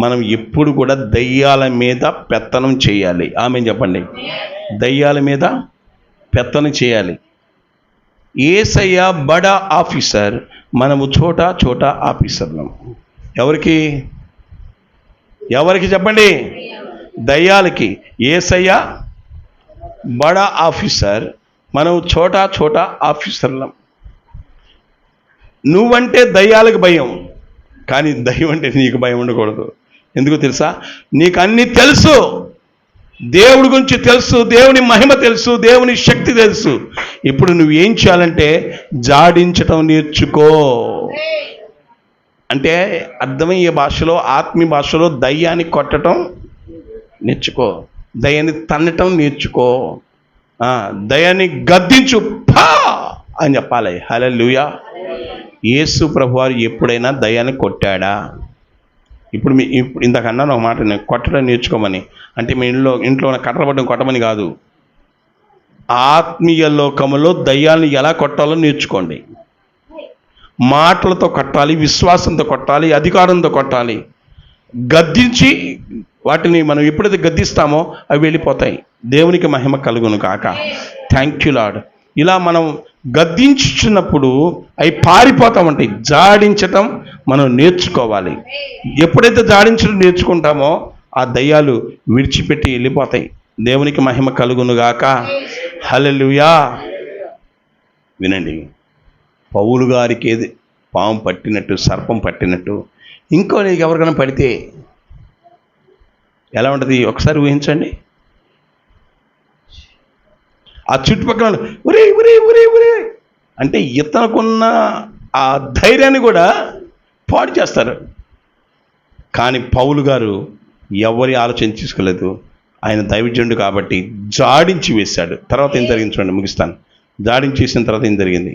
మనం ఎప్పుడు కూడా దయ్యాల మీద పెత్తనం చేయాలి. ఆమె చెప్పండి, దయ్యాల మీద పెత్తనం చేయాలి. యేసయ్య బడా ఆఫీసర్, మనము చోటా ఆఫీసర్లం. ఎవరికి చెప్పండి? దయ్యాలకి. యేసయ్య బడా ఆఫీసర్, మనం చోటా చోటా ఆఫీసర్లం. నువ్వంటే దయ్యాలకు భయం, కానీ దయ్యం అంటే నీకు భయం ఉండకూడదు. ఎందుకు తెలుసా? నీకు అన్నీ తెలుసు, దేవుడి గురించి తెలుసు, దేవుని మహిమ తెలుసు, దేవుని శక్తి తెలుసు. ఇప్పుడు నువ్వు ఏం చేయాలంటే జాడించటం నేర్చుకో. అంటే అర్థమయ్యే భాషలో, ఆత్మీయ భాషలో దయ్యాన్ని కొట్టడం నేర్చుకో, దయ్యాన్ని తన్నటం నేర్చుకో, దయ్యాన్ని గద్దించు పా అని చెప్పాలి. హల్లెలూయా. యేసు ప్రభువారు ఎప్పుడైనా దయ్యాన్ని కొట్టాడా? ఇప్పుడు ఇందాక అన్నాను ఒక మాట, నేను కొట్టడం నేర్చుకోమని. అంటే మీ ఇంట్లో కట్టబడడం కొట్టమని కాదు. ఆత్మీయ లోకములో దయ్యాన్ని ఎలా కొట్టాలో నేర్చుకోండి. మాటలతో కొట్టాలి, విశ్వాసంతో కొట్టాలి, అధికారంతో కొట్టాలి. గద్దించి వాటిని మనం ఎప్పుడైతే గద్దిస్తామో అవి వెళ్ళిపోతాయి. దేవునికి మహిమ కలుగును కాక. Thank you lord. ఇలా మనం గద్దించుచున్నప్పుడు అవి పారిపోతామంటాయి. జాడించటం మనం నేర్చుకోవాలి. ఎప్పుడైతే జాడించడం నేర్చుకుంటామో ఆ దయ్యాలు విడిచిపెట్టి వెళ్ళిపోతాయి. దేవునికి మహిమ కలుగును గాక. హల్లెలూయా. వినండి, పౌలు గారికి ఏది పాము పట్టినట్టు, సర్పం పట్టినట్టు ఇంకో నీకు ఎవరికైనా పడితే ఎలా ఉంటుంది ఒకసారి ఊహించండి. ఆ చుట్టుపక్కల ఒరే ఒరే ఒరే ఒరే అంటే ఇతనుకున్న ఆ ధైర్యాన్ని కూడా పాడు చేస్తారు. కానీ పౌలు గారు ఎవరి ఆలోచన తీసుకోలేదు. ఆయన దైవజనుడు కాబట్టి జాడించి వేశాడు. తర్వాత ఏం జరిగింది చూడండి, ముగిస్తాను. జాడించి వేసిన తర్వాత ఏం జరిగింది?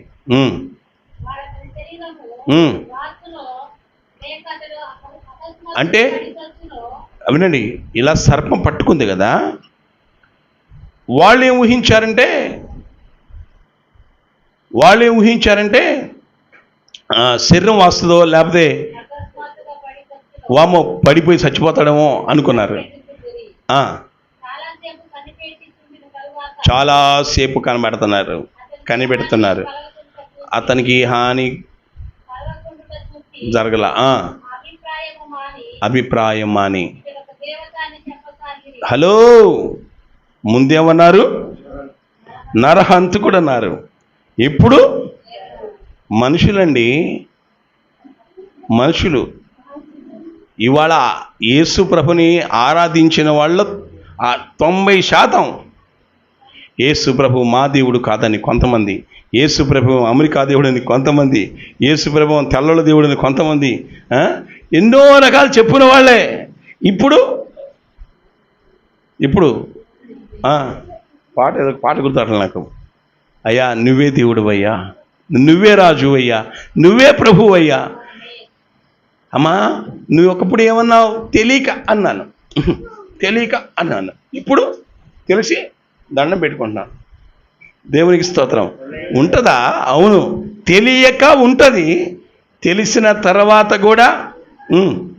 అంటే అవునండి, ఇలా సర్పం పట్టుకుంది కదా, వాళ్ళు ఏం ఊహించారంటే శరీరం వాస్తుందో లేకపోతే వామో పడిపోయి చచ్చిపోతాడేమో అనుకున్నారు. చాలాసేపు కనిపెడుతున్నారు. అతనికి హాని జరగల. అభిప్రాయం మాని. హలో, ముందేమన్నారు? నరహంతకుడు అన్నారు. ఇప్పుడు మనుషులండి, మనుషులు ఇవాళ యేసు ప్రభుని ఆరాధించిన వాళ్ళ 90% యేసు ప్రభు మా దేవుడు కాదని కొంతమంది, యేసు ప్రభు అమెరికా దేవుడని కొంతమంది, యేసు ప్రభు తెల్లల దేవుడని కొంతమంది, ఎన్నో రకాలు చెప్పిన వాళ్ళే ఇప్పుడు పాట గుర్తాడు నాకు. అయ్యా నువ్వే దేవుడు అయ్యా, నువ్వే రాజు అయ్యా, నువ్వే ప్రభు అయ్యా. అమ్మా నువ్వు ఒకప్పుడు ఏమన్నావు? తెలియక అన్నాను, ఇప్పుడు తెలిసి దండం పెట్టుకుంటున్నాను. దేవునికి స్తోత్రం. ఉంటుందా? అవును, తెలియక ఉంటుంది. తెలిసిన తర్వాత కూడా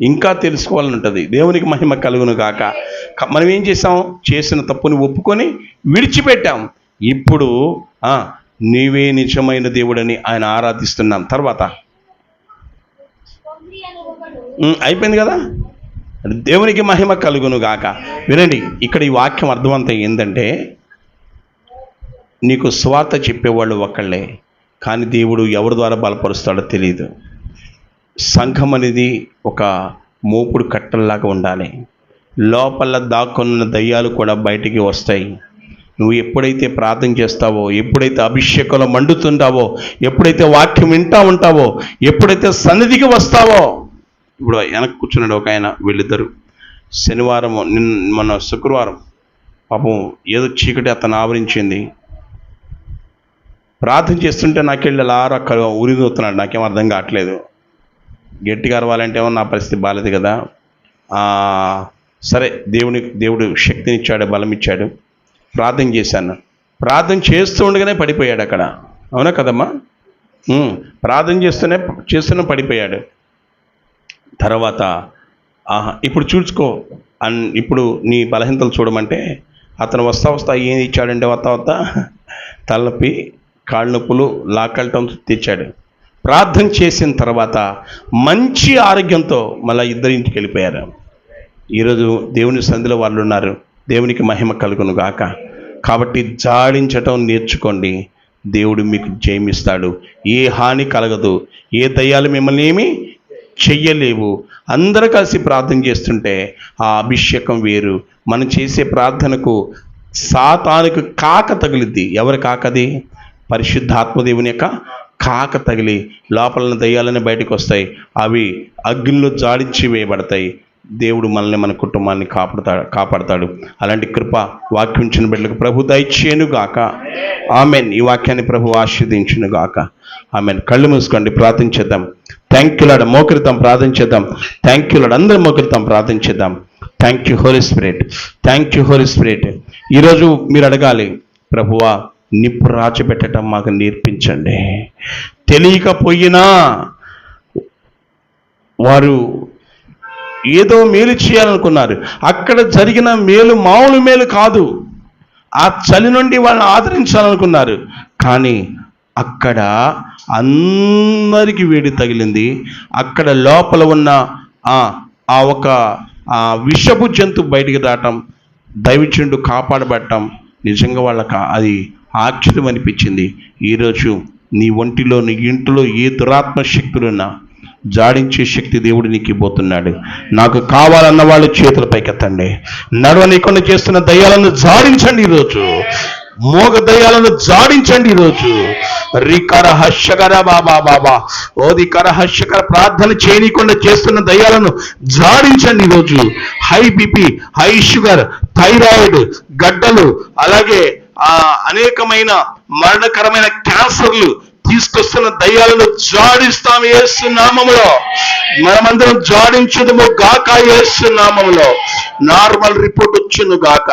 ఇంకా తెలుసుకోవాలని ఉంటుంది. దేవునికి మహిమ కలుగును కాక. మనం ఏం చేసాం? చేసిన తప్పుని ఒప్పుకొని విడిచిపెట్టాం. ఇప్పుడు నీవే నిజమైన దేవుడని ఆయన ఆరాధిస్తున్నాం. తర్వాత అయిపోయింది కదా. దేవునికి మహిమ కలుగును గాక. వినండి, ఇక్కడ ఈ వాక్యం అర్థవంతం ఏంటంటే, నీకు స్వార్థ చెప్పేవాళ్ళు ఒకళ్ళే, కానీ దేవుడు ఎవరి ద్వారా బలపరుస్తాడో తెలియదు. సంఘం అనేది ఒక మోపుడు కట్టల్లాగా ఉండాలి. లోపల దాక్కున్న దయ్యాలు కూడా బయటికి వస్తాయి. నువ్వు ఎప్పుడైతే ప్రార్థన చేస్తావో, ఎప్పుడైతే అభిషేకంలో మండుతుంటావో, ఎప్పుడైతే వాక్యం వింటా ఉంటావో, ఎప్పుడైతే సన్నిధికి వస్తావో. ఇప్పుడు వెనక్కి కూర్చున్నాడు ఒక ఆయన, వీళ్ళిద్దరు శనివారం మన శుక్రవారం పాపం ఏదో చీకటి అతను ఆవరించింది. ప్రార్థన చేస్తుంటే నాకెళ్ళి అలా ఉరిదవుతున్నాడు. నాకేం అర్థం కావట్లేదు. గట్టిగా అరవాలంటే ఏమో నా పరిస్థితి బాగాలేదు కదా. సరే, దేవుడు శక్తినిచ్చాడు, బలం ఇచ్చాడు. ప్రార్థన చేశాను. ప్రార్థన చేస్తూ ఉండగానే పడిపోయాడు అక్కడ. అవునా కదమ్మా? ప్రార్థన చేస్తూనే పడిపోయాడు. తర్వాత ఇప్పుడు చూసుకో ఇప్పుడు నీ బలహీనతలు చూడమంటే అతను వస్తా ఏం ఇచ్చాడంటే వస్తా తలనొప్పి, కాళ్ళు నొప్పులు, లాకల్టం తెచ్చాడు. ప్రార్థన చేసిన తర్వాత మంచి ఆరోగ్యంతో మళ్ళీ ఇద్దరు ఇంటికి వెళ్ళిపోయారు. ఈరోజు దేవుని సన్నిధిలో వాళ్ళు ఉన్నారు. దేవునికి మహిమ కలుగును గాక. కాబట్టి జాడించటం నేర్చుకోండి. దేవుడు మీకు జయమిస్తాడు. ఏ హాని కలగదు. ఏ దయ్యాలు మిమ్మల్ని ఏమీ చెయ్యలేవు. అందరూ కలిసి ప్రార్థన చేస్తుంటే ఆ అభిషేకం వేరు. మనం చేసే ప్రార్థనకు సాతానుకు కాక తగిలిద్ది. ఎవరి కాకది? పరిశుద్ధాత్మదేవుని యొక్క కాక తగిలి లోపల దయ్యాలని బయటకు వస్తాయి. అవి అగ్నిలో జాడించి వేయబడతాయి. దేవుడు మనల్ని, మన కుటుంబాన్ని కాపాడతాడు. అలాంటి కృప వాక్యించిన బిడ్డలకు ప్రభు దయచేయును గాక. ఆమెన్. ఈ వాక్యాన్ని ప్రభు ఆశీర్వదించును గాక. ఆమెన్. కళ్ళు మూసుకోండి, ప్రార్థించేద్దాం. Thank you Lord. మోకరిద్దాం, ప్రార్థించేద్దాం. Thank you Lord. అందరూ మోకరిద్దాం, ప్రార్థించేద్దాం. Thank you Holy Spirit. Thank you Holy Spirit. ఈరోజు మీరు అడగాలి, ప్రభువా నిప్పు రాచిపెట్టడం మాకు నేర్పించండి. తెలియకపోయినా వారు ఏదో మేలు చేయాలనుకున్నారు. అక్కడ జరిగిన మేలు మామూలు మేలు కాదు. ఆ చలి నుండి వాళ్ళని ఆదరించాలనుకున్నారు. కానీ అక్కడ అందరికీ వేడి తగిలింది. అక్కడ లోపల ఉన్న ఆ ఒక విషపు జంతువు బయటికి రావటం, దైవజనుడు కాపాడబడటం నిజంగా వాళ్ళకి అది ఆశ్చర్యం అనిపించింది. ఈరోజు నీ ఒంటిలో, నీ ఇంటిలో ఏ దురాత్మ శక్తులున్నా జాడించే శక్తి దేవుడు నీకు ఇవ్వబోతున్నాడు. నాకు కావాలన్న వాళ్ళు చేతుల పైకెత్తండి. నడవనీకుండా చేస్తున్న దయ్యాలను జాడించండి ఈరోజు. మోగ దయ్యాలను జాడించండి ఈరోజు. రికర హర్షకర బాబా ఓదికర హర్షకర ప్రార్థన చేయనీయకుండా చేస్తున్న దయ్యాలను జాడించండి ఈరోజు. High BP, high sugar, thyroid, గడ్డలు, అలాగే అనేకమైన మరణకరమైన క్యాన్సర్లు తీసుకొస్తున్న దయ్యాలను జాడిస్తాం యేసు నామములో. మనమందరం జాడించుదుము గాక యేసు నామములో. నార్మల్ రిపోర్ట్ వచ్చును గాక.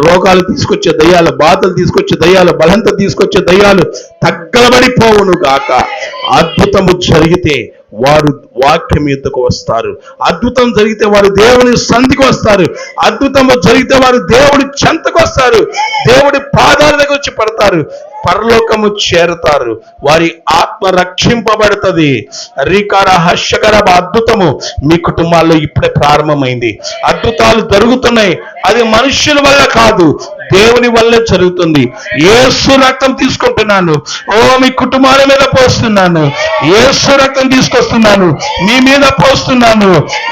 రోగాలు తీసుకొచ్చే దయ్యాలు, బాధలు తీసుకొచ్చే దయ్యాలు, బలంత తీసుకొచ్చే దయ్యాలు తగ్గబడిపోవును గాక. అద్భుతము జరిగితే వారు వాక్యం యుద్ధకు వస్తారు. అద్భుతం జరిగితే వారు దేవుని సంధికి వస్తారు. అద్భుతము జరిగితే వారు దేవుడి చెంతకు వస్తారు. దేవుడి పాదాల దగ్గర వచ్చి పడతారు. పరలోకము చేరతారు. వారి ఆత్మ రక్షింపబడుతుంది. రీకార హర్షకర అద్భుతము మీ కుటుంబాల్లో ఇప్పుడే ప్రారంభమైంది. అద్భుతాలు జరుగుతున్నాయి. అది మనుష్యుల వల్ల కాదు, దేవుని వల్లే జరుగుతుంది. యేసు రక్తం తీసుకుంటున్నాను. మీ కుటుంబాల మీద పోస్తున్నాను. యేసు రక్తం తీసుకొస్తున్నాను, మీ మీద పోస్తున్నాను.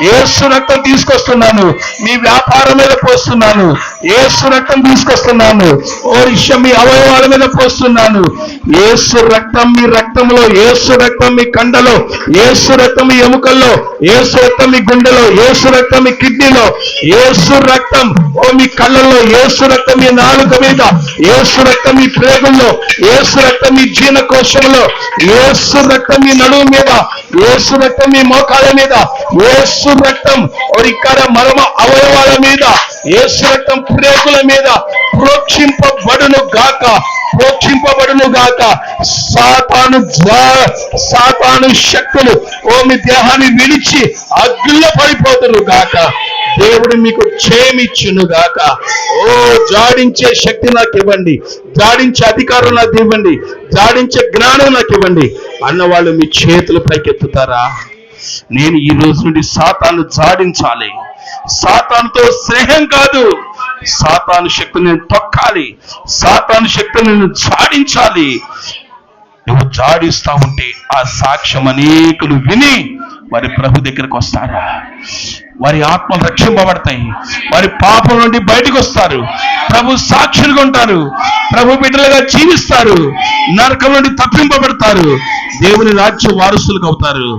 యేసు రక్తం తీసుకొస్తున్నాను, మీ వ్యాపారం మీద పోస్తున్నాను. యేసు రక్తం తీసుకొస్తున్నాను. మీ అవయవాల మీద పోస్తున్నాను. యేసు రక్తం మీ రక్తంలో, యేసు రక్తం మీ కండలో, యేసు రక్తం మీ ఎముకల్లో, యేసు రక్తం మీ గుండెలో, యేసు రక్తం మీ కిడ్నీలో, యేసు రక్తం మీ కళ్ళల్లో, యేసు రక్తం మీ నాలుక మీద, యేసు రక్తం మీ ప్రేగుల్లో, యేసు రక్తం మీ జీర్ణకోశంలో, యేసు రక్తం మీ నడుము మీద, యేసు రక్తం మీ మోకాళ్ళ మీద, యేసు రక్తం ఇక్కడ మరమ అవయవాల మీద, యేసు రక్తం ప్రేగుల మీద ప్రోక్షింపబడును గాక. ప్రోక్షింపబడును గాక. సాతాను శక్తులు మీ దేహాన్ని విడిచి అగ్నిలో పడిపోతును గాక. దేవుడు మీకు క్షేమిచ్చును గాక. జాడించే శక్తి నాకు ఇవ్వండి, జాడించే అధికారం నాకు ఇవ్వండి, జాడించే జ్ఞానం నాకు ఇవ్వండి అన్నవాళ్ళు మీ చేతులు పైకెత్తుతారా? నేను ఈ రోజు నుండి సాతాను జాడించాలి. సాతానుతో స్నేహం కాదు, సాతాను శక్తిని నేను తొక్కాలి. సాతాను శక్తిని నేను జాడించాలి. నువ్వు జాడిస్తా ఉంటే ఆ సాక్ష్యం అనేకులు విని వారి ప్రభు దగ్గరకు వస్తారా? వారి ఆత్మలు రక్షింపబడతాయి. వారి పాపం నుండి బయటకు వస్తారు. ప్రభు సాక్షులుగా ఉంటారు. ప్రభు బిడ్డలుగా జీవిస్తారు. నరకం నుండి తప్పింపబడతారు. దేవుని రాజ్య వారసులుగా అవుతారు.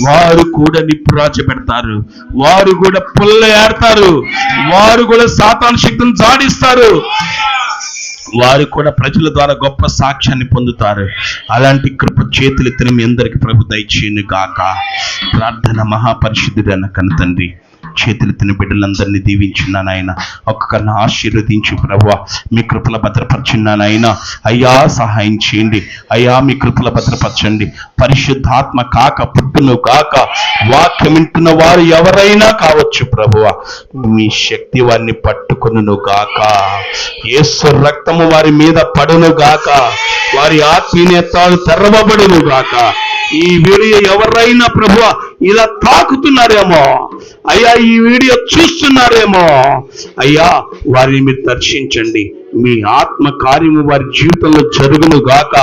వారు కూడా నిప్పు రాజపెడతారు. వారు కూడా పుల్ల ఏడతారు. వారు కూడా సాతాను శక్తిని జాడిస్తారు. వారు కూడా ప్రజల ద్వారా గొప్ప సాక్ష్యాన్ని పొందుతారు. అలాంటి కృప చేతులెత్తిన మీ అందరికి ప్రభు దయచేయును గాక. ప్రార్థన. మహాపరిశుద్ధుడైన కన్న తండ్రి, చేతులెత్తిన బిడ్డలందరినీ దీవించున్నాను ఆయన. ఒక్కొక్కరిని ఆశీర్వదించు ప్రభువా. మీ కృపల భద్రపరచున్నాను ఆయన. అయ్యా సహాయం చేయండి అయ్యా. మీ కృపల భద్రపరచండి. పరిశుద్ధాత్మ కాక పుట్టును కాక వాక్యం వింటున్న వారు ఎవరైనా కావచ్చు ప్రభువా. మీ శక్తి వారిని పట్టుకొనును గాక. యేసు రక్తము వారి మీద పడును గాక. వారి ఆత్మీయతలు తెరవబడును గాక. ఈ వీడియో ఎవరైనా ప్రభువా ఇలా తాకుతున్నారేమో అయ్యా, ఈ వీడియో చూస్తున్నారేమో అయ్యా, వారిని మీరు దర్శించండి. మీ ఆత్మ కార్యము వారి జీవితంలో జరుగును గాక.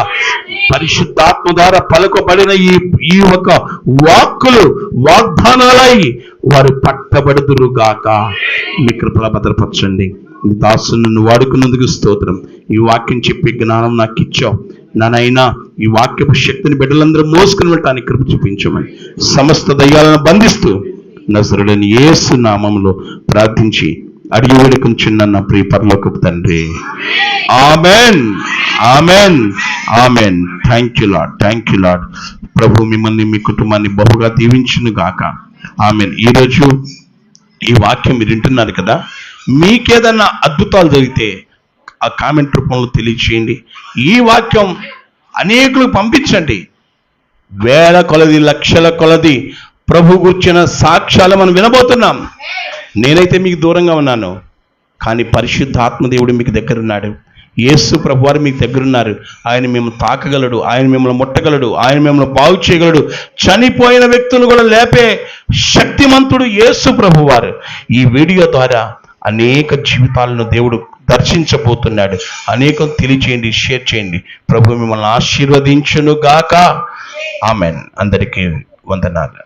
పరిశుద్ధాత్మ ద్వారా పలుకబడిన ఈ ఒక వాక్కులు వాగ్దానాలై వారు పట్టబడుదురు గాక. మీ కృపల భద్రపరచండి. ఈ దాసును వాడుకున్నందుకు స్తోత్రం. ఈ వాక్యం చెప్పే జ్ఞానం నాకు ఇచ్చావు నానైనా. ఈ వాక్యపు శక్తిని బిడ్డలందరూ మోసుకుని వెళ్ళటానికి కృప చూపించమని సమస్త దయ్యాలను బంధిస్తూ నజరుడైన యేసు నామములో ప్రార్థించి అడిగి వేడుకొంచున్న నా ప్రియ పరలోకపు తండ్రి. Amen, amen, amen. Thank you Lord, thank you Lord. ప్రభు మిమ్మల్ని మీ కుటుంబాన్ని బహుగా దీవించును గాక. ఆమెన్. ఈరోజు ఈ వాక్యం మీరు వింటున్నారు కదా, మీకేదన్నా అద్భుతాలు జరిగితే ఆ కామెంట్ రూపంలో తెలియచేయండి. ఈ వాక్యం అనేకులకు పంపించండి. వేల కొలది, లక్షల కొలది ప్రభు గుర్చిన సాక్ష్యాలు మనం వినబోతున్నాం. నేనైతే మీకు దూరంగా ఉన్నాను, కానీ పరిశుద్ధ ఆత్మదేవుడు మీకు దగ్గరున్నాడు. యేసు ప్రభువారు మీకు దగ్గరున్నారు. ఆయన మిమ్మల్ని తాకగలడు, ఆయన మిమ్మల్ని ముట్టగలడు, ఆయన మిమ్మల్ని బాగు చేయగలడు. చనిపోయిన వ్యక్తులు కూడా లేపే శక్తిమంతుడు యేసు ప్రభువారు. ఈ వీడియో ద్వారా అనేక జీవితాలను దేవుడు దర్శించబోతున్నాడు. అనేకం తెలియచేయండి, షేర్ చేయండి. ప్రభు మిమ్మల్ని ఆశీర్వదించును గాక. ఆమెన్. అందరికీ వందనాలు.